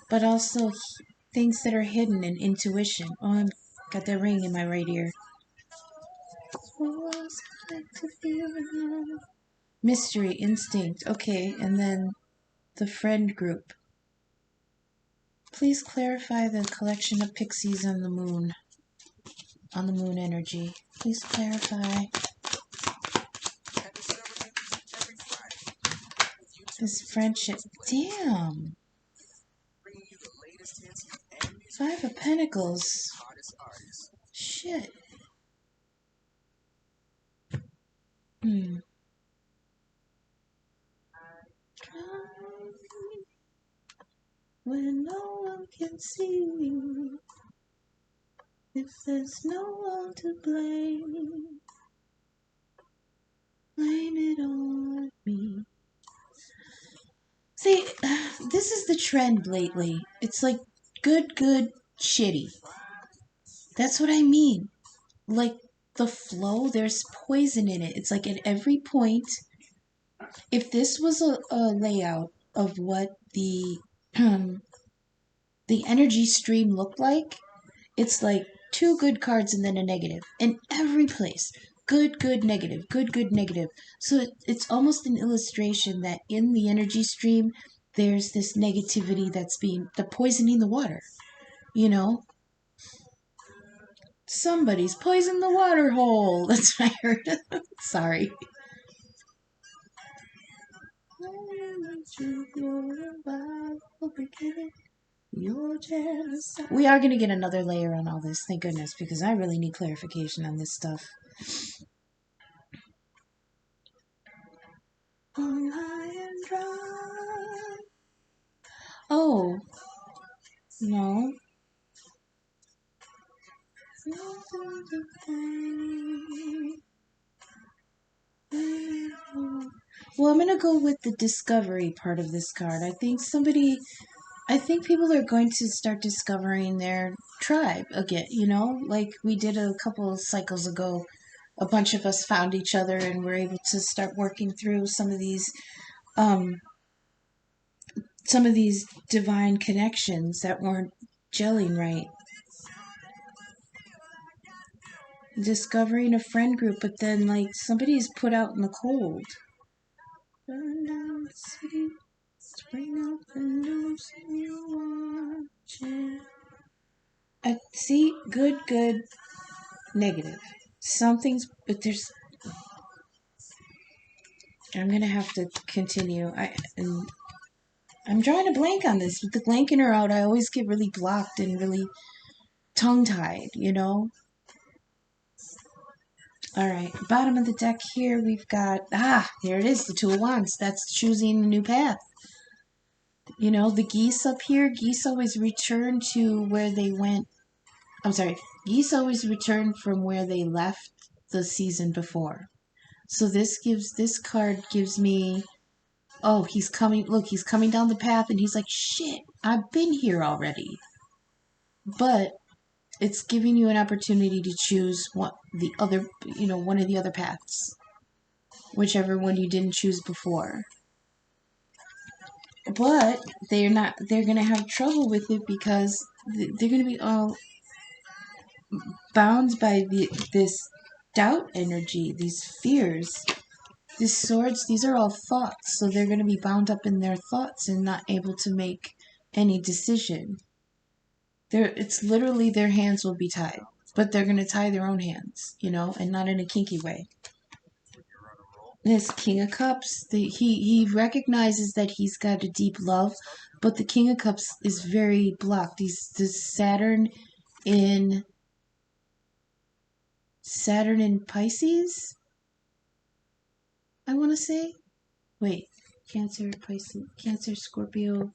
But also things that are hidden in intuition. Oh, I've got that ring in my right ear. Mystery, instinct. Okay, and then the friend group. Please clarify the collection of pixies on the moon. On the moon energy. Please clarify. This friendship. Damn. 5 of Pentacles. Shit. When no one can see, if there's no one to blame, blame it on me. See, this is the trend lately. It's like good, shitty. That's what I mean. Like the flow, there's poison in it. It's like at every point, if this was a layout of what the the energy stream looked like, it's like 2 good cards and then a negative in every place. Good, negative, good, negative. So it's almost an illustration that in the energy stream, there's this negativity that's the poisoning the water. Somebody's poisoned the water hole. That's what I heard. Sorry. We are going to get another layer on all this, thank goodness, because I really need clarification on this stuff. Oh, no. Well, I'm going to go with the discovery part of this card. I think I think people are going to start discovering their tribe again, you know, like we did a couple of cycles ago. A bunch of us found each other and were able to start working through um some of these divine connections that weren't gelling right. Discovering a friend group, but then like somebody's put out in the cold. Burn down the city, spring up the news, and you watching. I see good, negative. Something's, but there's. I'm gonna have to continue. I'm drawing a blank on this. With the blanking her out, I always get really blocked and really tongue-tied, you know? Alright, bottom of the deck here, we've got, here it is, the Two of Wands. That's choosing a new path. You know, the geese up here, geese always return to where they went. I'm sorry, geese always return from where they left the season before. So this card gives me, oh, he's coming, look, he's coming down the path and he's like, shit, I've been here already. But it's giving you an opportunity to choose one of the other paths, whichever one you didn't choose before. But they're going to have trouble with it because they're going to be all bound by this doubt energy, these fears, these swords. These are all thoughts, so they're going to be bound up in their thoughts and not able to make any decision. It's literally their hands will be tied, but they're going to tie their own hands, you know, and not in a kinky way. This King of Cups, he recognizes that he's got a deep love, but the King of Cups is very blocked. This Saturn in Pisces, I want to say. Wait, Cancer, Pisces, Cancer, Scorpio,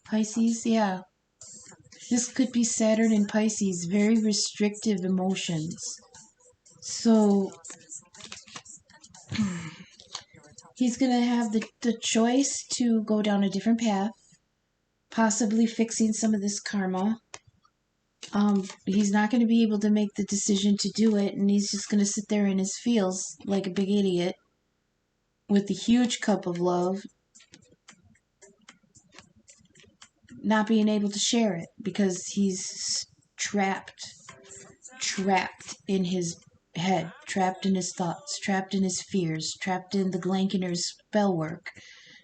Pisces, yeah. This could be Saturn in Pisces, very restrictive emotions. So he's going to have the choice to go down a different path, possibly fixing some of this karma. He's not going to be able to make the decision to do it, and he's just going to sit there in his feels like a big idiot with a huge cup of love, not being able to share it because he's trapped in his head, trapped in his thoughts, trapped in his fears, trapped in the Glankiner's spell work,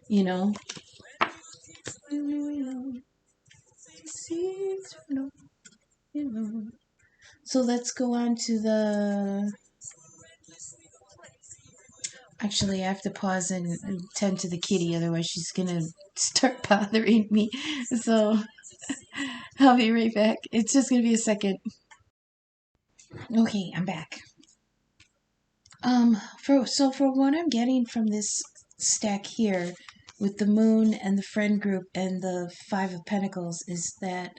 you know? So let's go on to the... Actually, I have to pause and tend to the kitty, otherwise she's gonna start bothering me. So I'll be right back. It's just gonna be a second. Okay, I'm back. For what I'm getting from this stack here with the moon and the friend group and the Five of Pentacles is that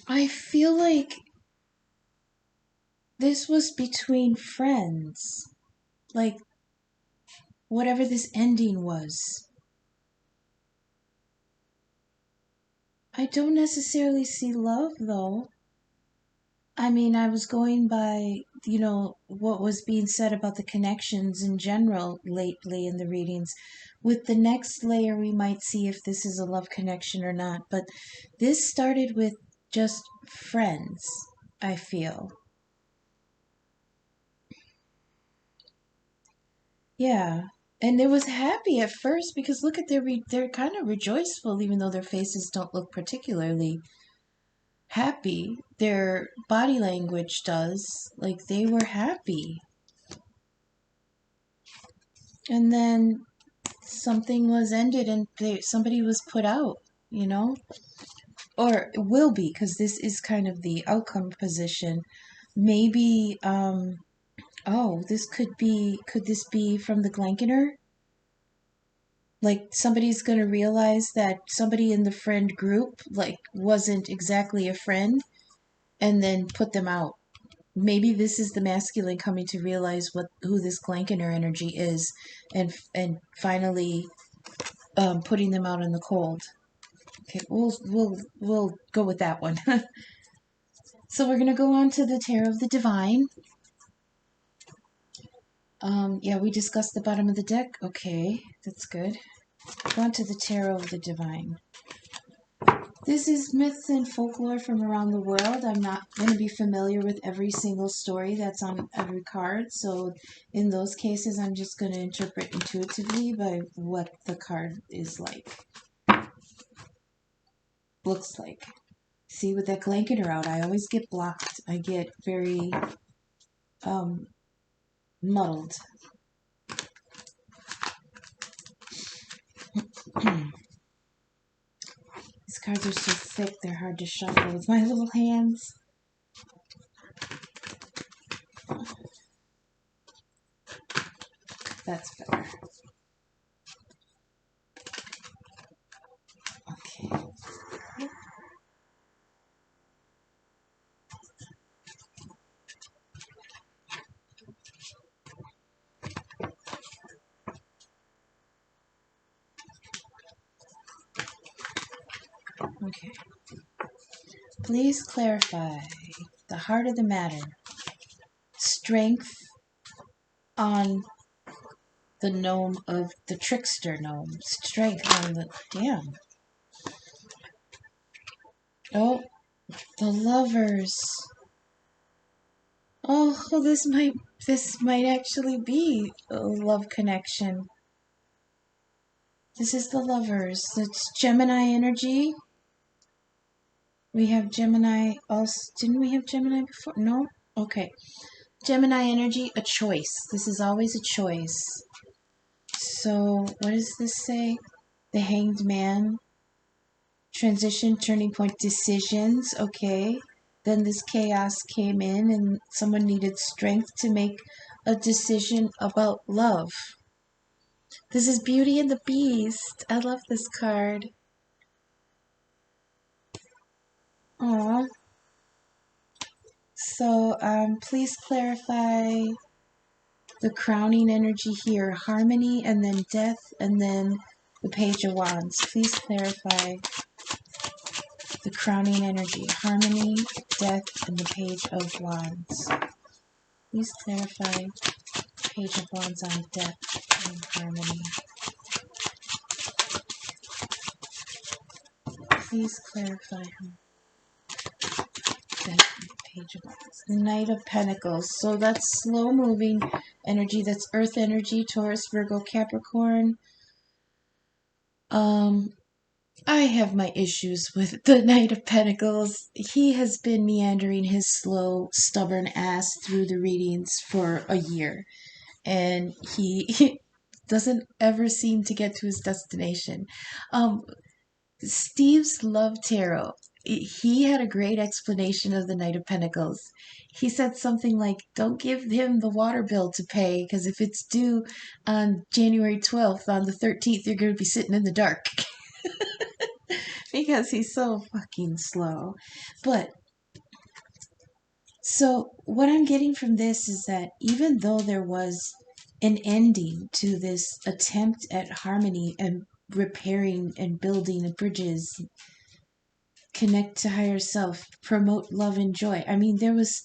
I feel like this was between friends. Like whatever this ending was. I don't necessarily see love though. I mean, I was going by, you know, what was being said about the connections in general lately in the readings. With the next layer, we might see if this is a love connection or not. But this started with just friends, I feel. Yeah. And it was happy at first because look at they're kind of rejoiceful even though their faces don't look particularly happy. Their body language does. Like they were happy. And then something was ended and somebody was put out, you know? Or it will be, because this is kind of the outcome position. Maybe, oh, could this be from the Glankiner? Like somebody's going to realize that somebody in the friend group, like, wasn't exactly a friend and then put them out. Maybe this is the masculine coming to realize who this Glankiner energy is and finally putting them out in the cold. Okay, we'll go with that one. So we're gonna go on to the Tarot of the Divine. Yeah, we discussed the bottom of the deck. Okay, that's good. Go on to the Tarot of the Divine. This is myths and folklore from around the world. I'm not going to be familiar with every single story that's on every card, so in those cases I'm just going to interpret intuitively by what the card is like. Looks like. See, with that blanketer out, I always get blocked. I get very muddled. These cards are so thick, they're hard to shuffle with my little hands. That's better. Okay. Okay. Please clarify the heart of the matter. Strength on the gnome of the trickster gnome. Strength on the... Damn. Oh, the lovers. Oh, this might actually be a love connection. This is the lovers. It's Gemini energy. We have Gemini also. Didn't we have Gemini before? No? Okay. Gemini energy, a choice. This is always a choice. So, what does this say? The Hanged Man. Transition, turning point, decisions. Okay. Then this chaos came in and someone needed strength to make a decision about love. This is Beauty and the Beast. I love this card. Aww. So, please clarify the crowning energy here. Harmony and then death and then the Page of Wands. Please clarify the crowning energy. Harmony, death, and the Page of Wands. Please clarify Page of Wands on death and harmony. Please clarify death and Page of Wands. Knight of Pentacles. So that's slow moving energy. That's earth energy. Taurus, Virgo, Capricorn. I have my issues with the Knight of Pentacles. He has been meandering his slow, stubborn ass through the readings for a year. And he doesn't ever seem to get to his destination. Steve's Love Tarot, he had a great explanation of the Knight of Pentacles. He said something like, don't give him the water bill to pay, because if it's due on January 12th, on the 13th, you're going to be sitting in the dark. Because he's so fucking slow. But, so what I'm getting from this is that even though there was an ending to this attempt at harmony and repairing and building the bridges, connect to higher self, promote love and joy. I mean, there was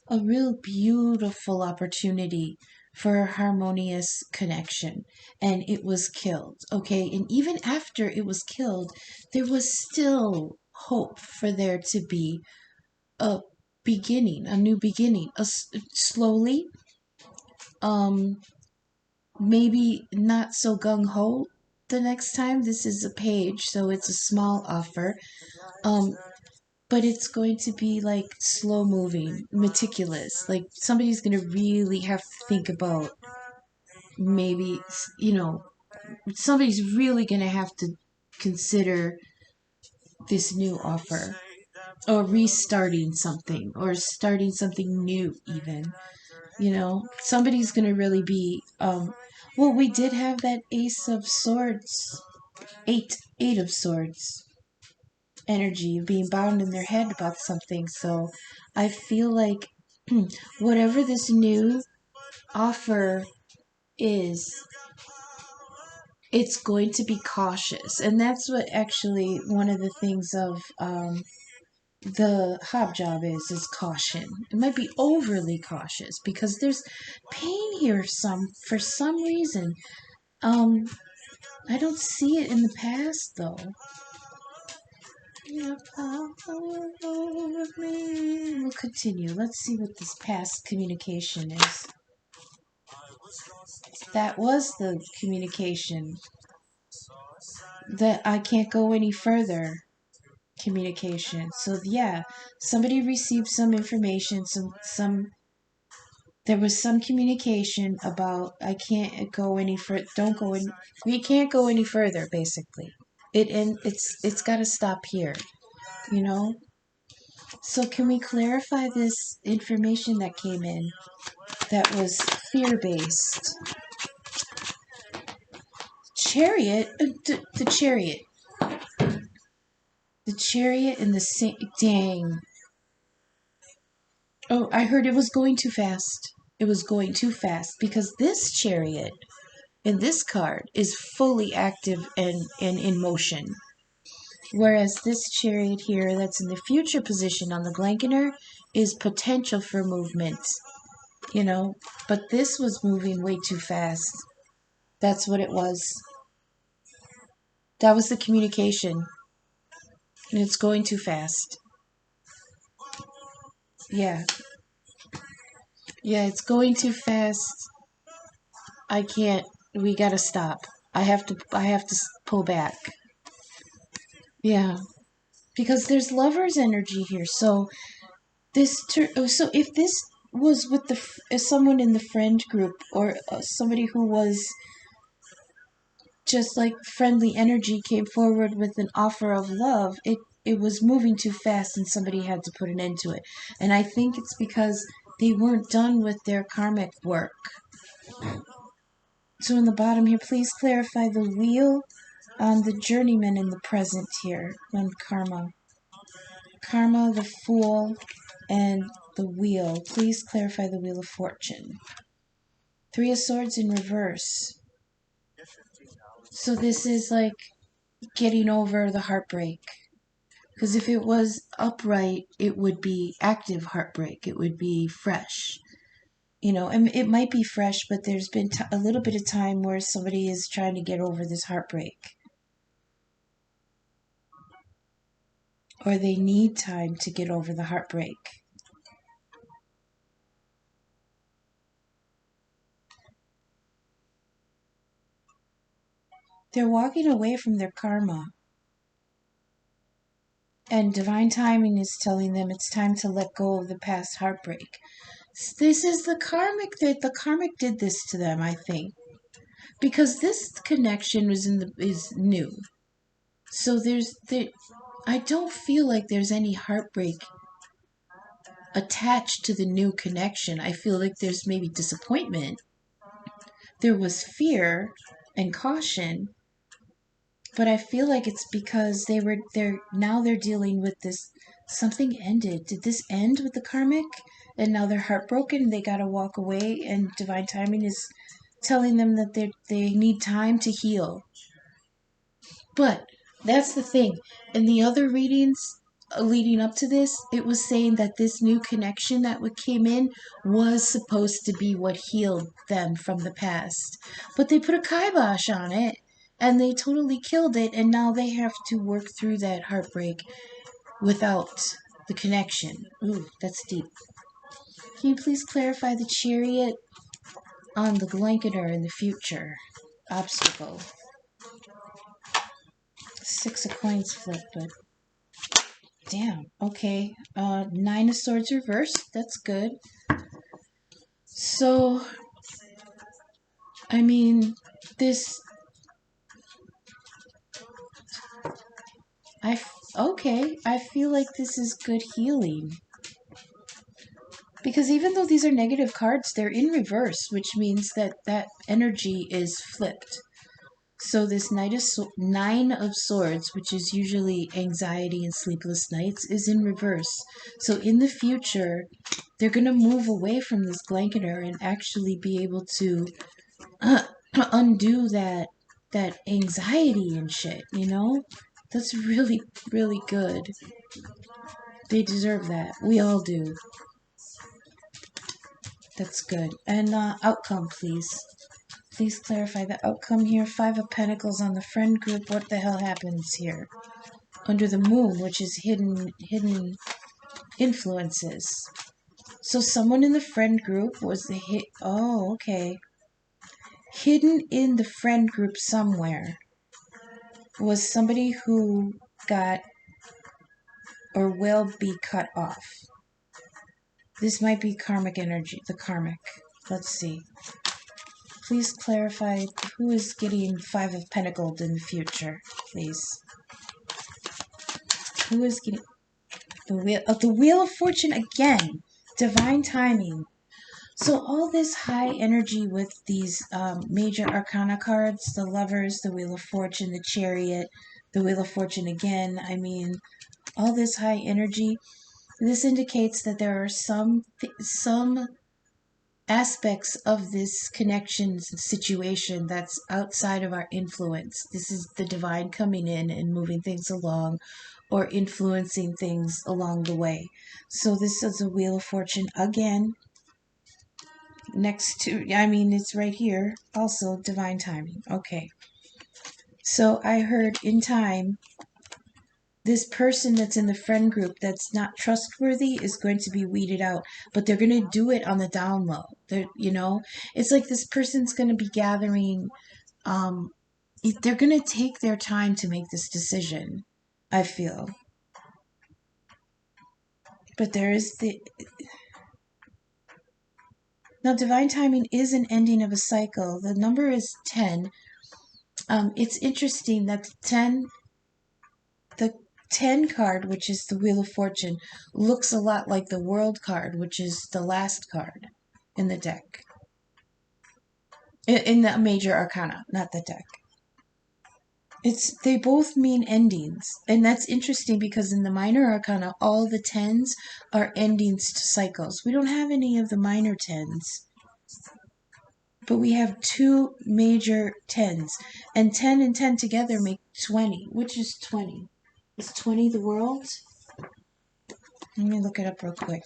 a real beautiful opportunity for a harmonious connection, and it was killed. Okay, and even after it was killed, there was still hope for there to be a beginning, a new beginning, slowly, maybe not so gung-ho the next time. This is a page, so it's a small offer, but it's going to be like slow moving, meticulous. Like somebody's going to really have to think about, maybe, somebody's really going to have to consider this new offer, or restarting something, or starting something new even. Somebody's going to really be, well, we did have that Ace of Swords, Eight of Swords energy of being bound in their head about something. So I feel like whatever this new offer is, it's going to be cautious. And that's what actually one of the things of the hobjob is caution. It might be overly cautious because there's pain here for some reason. I don't see it in the past though. We'll continue. Let's see what this past communication is. That was the communication. That I can't go any further communication. So yeah, somebody received some information, there was some communication about I can't go any further. Don't go in. We can't go any further. Basically, it's got to stop here. You know. So can we clarify this information that came in that was fear-based? Chariot, the chariot. The chariot and the dang. Oh, I heard it was going too fast. It was going too fast because this chariot in this card is fully active and in motion. Whereas this chariot here that's in the future position on the blanketer is potential for movement. You know, but this was moving way too fast. That's what it was. That was the communication. And it's going too fast. Yeah. Yeah, it's going too fast. I can't. We gotta stop. I have to pull back. Yeah. Because there's lover's energy here. So so if this was with someone in the friend group or somebody who was just like friendly energy came forward with an offer of love, it was moving too fast and somebody had to put an end to it. And I think it's because they weren't done with their karmic work. So in the bottom here, please clarify the wheel on the journeyman in the present here on karma. Karma, the fool, and the wheel. Please clarify the wheel of fortune. Three of Swords in reverse. So this is like getting over the heartbreak. Because if it was upright, it would be active heartbreak. It would be fresh. You know, and it might be fresh, but there's been a little bit of time where somebody is trying to get over this heartbreak. Or they need time to get over the heartbreak. They're walking away from their karma. And divine timing is telling them it's time to let go of the past heartbreak. This is the karmic that the karmic did this to them, I think. Because this connection is new. So I don't feel like there's any heartbreak attached to the new connection. I feel like there's maybe disappointment. There was fear and caution. But I feel like it's because now they're dealing with this. Something ended. Did this end with the karmic? And now they're heartbroken and they gotta walk away, and divine timing is telling them that they need time to heal. But that's the thing. In the other readings leading up to this, it was saying that this new connection that came in was supposed to be what healed them from the past. But they put a kibosh on it. And they totally killed it, and now they have to work through that heartbreak without the connection. Ooh, that's deep. Can you please clarify the chariot on the blanketer in the future? Obstacle. Six of coins flipped, but damn. Okay. Nine of Swords reversed. That's good. So, I mean, this... I feel like this is good healing. Because even though these are negative cards, they're in reverse, which means that energy is flipped. So this Nine of Swords, which is usually anxiety and sleepless nights, is in reverse. So in the future, they're going to move away from this blanketer and actually be able to undo that that anxiety and shit, you know? That's really, really good. They deserve that. We all do. That's good. And outcome, please. Please clarify the outcome here. 5 of Pentacles on the friend group. What the hell happens here? Under the moon, which is hidden influences. So someone in the friend group was the hit. Oh, okay. Hidden in the friend group somewhere was somebody who got or will be cut off. This might be karmic energy, the karmic. Let's see. Please clarify who is getting 5 of Pentacles in the future, please. Who is getting the Wheel of Fortune again? Divine timing. So all this high energy with these major arcana cards, the Lovers, the Wheel of Fortune, the Chariot, the Wheel of Fortune again. I mean, all this high energy. This indicates that there are some aspects of this connection situation that's outside of our influence. This is the divine coming in and moving things along or influencing things along the way. So this is a Wheel of Fortune again. Next to, I mean, it's right here. Also, divine timing. Okay. So I heard in time, this person that's in the friend group that's not trustworthy is going to be weeded out, but they're going to do it on the down low. You know, it's like this person's going to be gathering, they're going to take their time to make this decision, I feel. But there is now divine timing is an ending of a cycle. The number is 10. It's interesting that the 10 card, which is the Wheel of Fortune, looks a lot like the World card, which is the last card in the deck. In the major arcana, not the deck. They both mean endings. And that's interesting because in the minor arcana, all the 10s are endings to cycles. We don't have any of the minor 10s. But we have 2 major 10s. And 10 and 10 together make 20. Which is 20? Is 20 the world? Let me look it up real quick.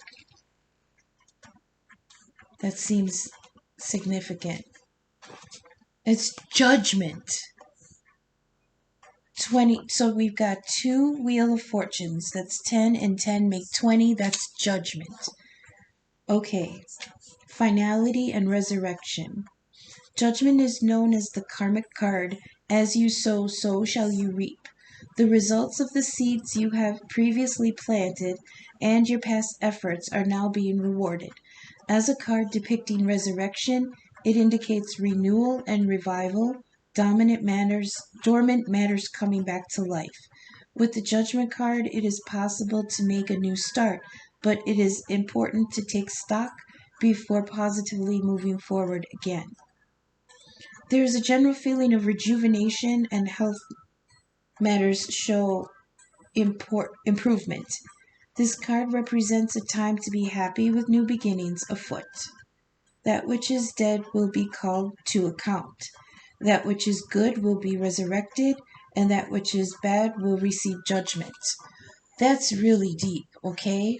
That seems significant. It's Judgment. 20. So we've got 2 Wheel of Fortunes. That's 10 and 10 make 20. That's Judgment. Okay. Finality and Resurrection. Judgment is known as the karmic card. As you sow, so shall you reap. The results of the seeds you have previously planted and your past efforts are now being rewarded. As a card depicting resurrection, it indicates renewal and revival, dormant matters coming back to life. With the Judgment card, it is possible to make a new start, but it is important to take stock before positively moving forward again. There is a general feeling of rejuvenation and health matters show improvement. This card represents a time to be happy with new beginnings afoot. That which is dead will be called to account. That which is good will be resurrected, and that which is bad will receive judgment. That's really deep, okay?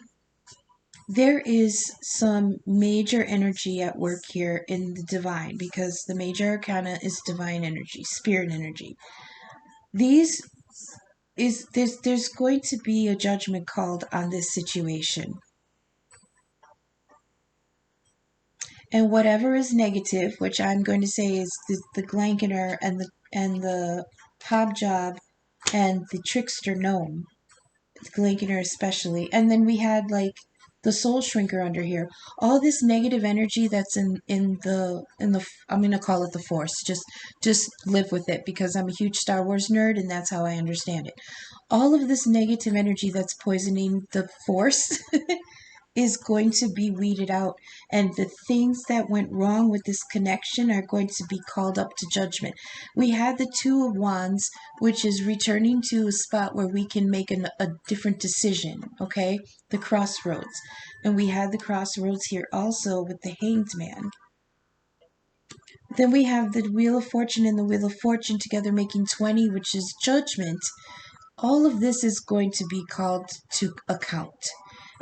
There is some major energy at work here in the divine, because the major arcana is divine energy, spirit energy. There's going to be a judgment called on this situation. And whatever is negative, which I'm going to say is the Glankener and the Hobjob and the Trickster Gnome, the Glankener especially, and then we had like the Soul Shrinker under here. All this negative energy that's in the I'm gonna call it the Force. Just live with it because I'm a huge Star Wars nerd and that's how I understand it. All of this negative energy that's poisoning the Force is going to be weeded out, and the things that went wrong with this connection are going to be called up to judgment. We had the Two of Wands, which is returning to a spot where we can make a different decision, okay? The crossroads. And we had the crossroads here also with the Hanged Man. Then we have the Wheel of Fortune and the Wheel of Fortune together making 20, which is Judgment. All of this is going to be called to account.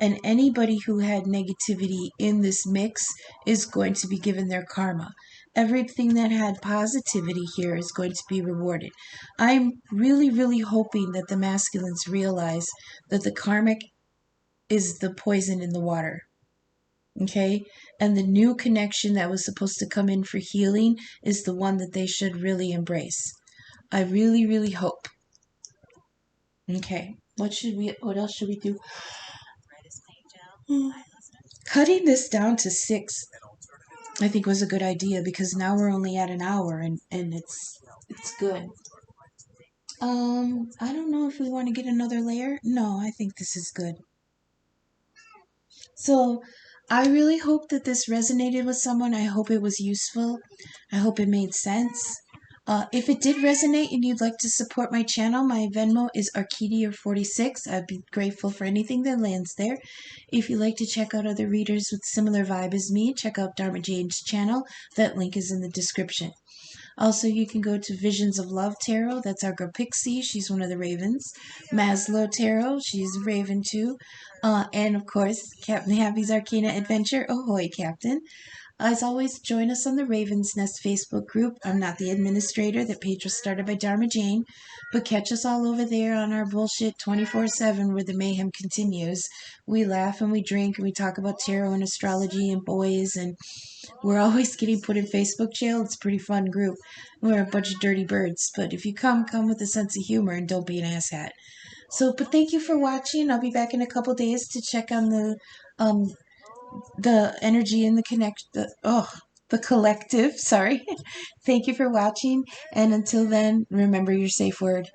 And anybody who had negativity in this mix is going to be given their karma. Everything that had positivity here is going to be rewarded. I'm really, really hoping that the masculines realize that the karmic is the poison in the water. Okay? And the new connection that was supposed to come in for healing is the one that they should really embrace. I really, really hope. Okay, what else should we do? Cutting this down to 6, I think, was a good idea because now we're only at an hour and it's good. I don't know if we want to get another layer. No, I think this is good. So I really hope that this resonated with someone. I hope it was useful. I hope it made sense. If it did resonate and you'd like to support my channel, my Venmo is Arkytior46. I'd be grateful for anything that lands there. If you'd like to check out other readers with similar vibe as me, check out Dharma Jane's channel. That link is in the description. Also, you can go to Visions of Love Tarot. That's our girl Pixie. She's one of the ravens. Maslow Tarot. She's a raven too. And of course, Captain Happy's Arcana Adventure. Ahoy, Captain. As always, join us on the Raven's Nest Facebook group. I'm not the administrator. That page was started by Dharma Jane. But catch us all over there on our bullshit 24/7 where the mayhem continues. We laugh and we drink and we talk about tarot and astrology and boys, and we're always getting put in Facebook jail. It's a pretty fun group. We're a bunch of dirty birds. But if you come with a sense of humor and don't be an asshat. But thank you for watching. I'll be back in a couple days to check on the energy in the collective. Sorry. Thank you for watching, and until then, remember your safe word.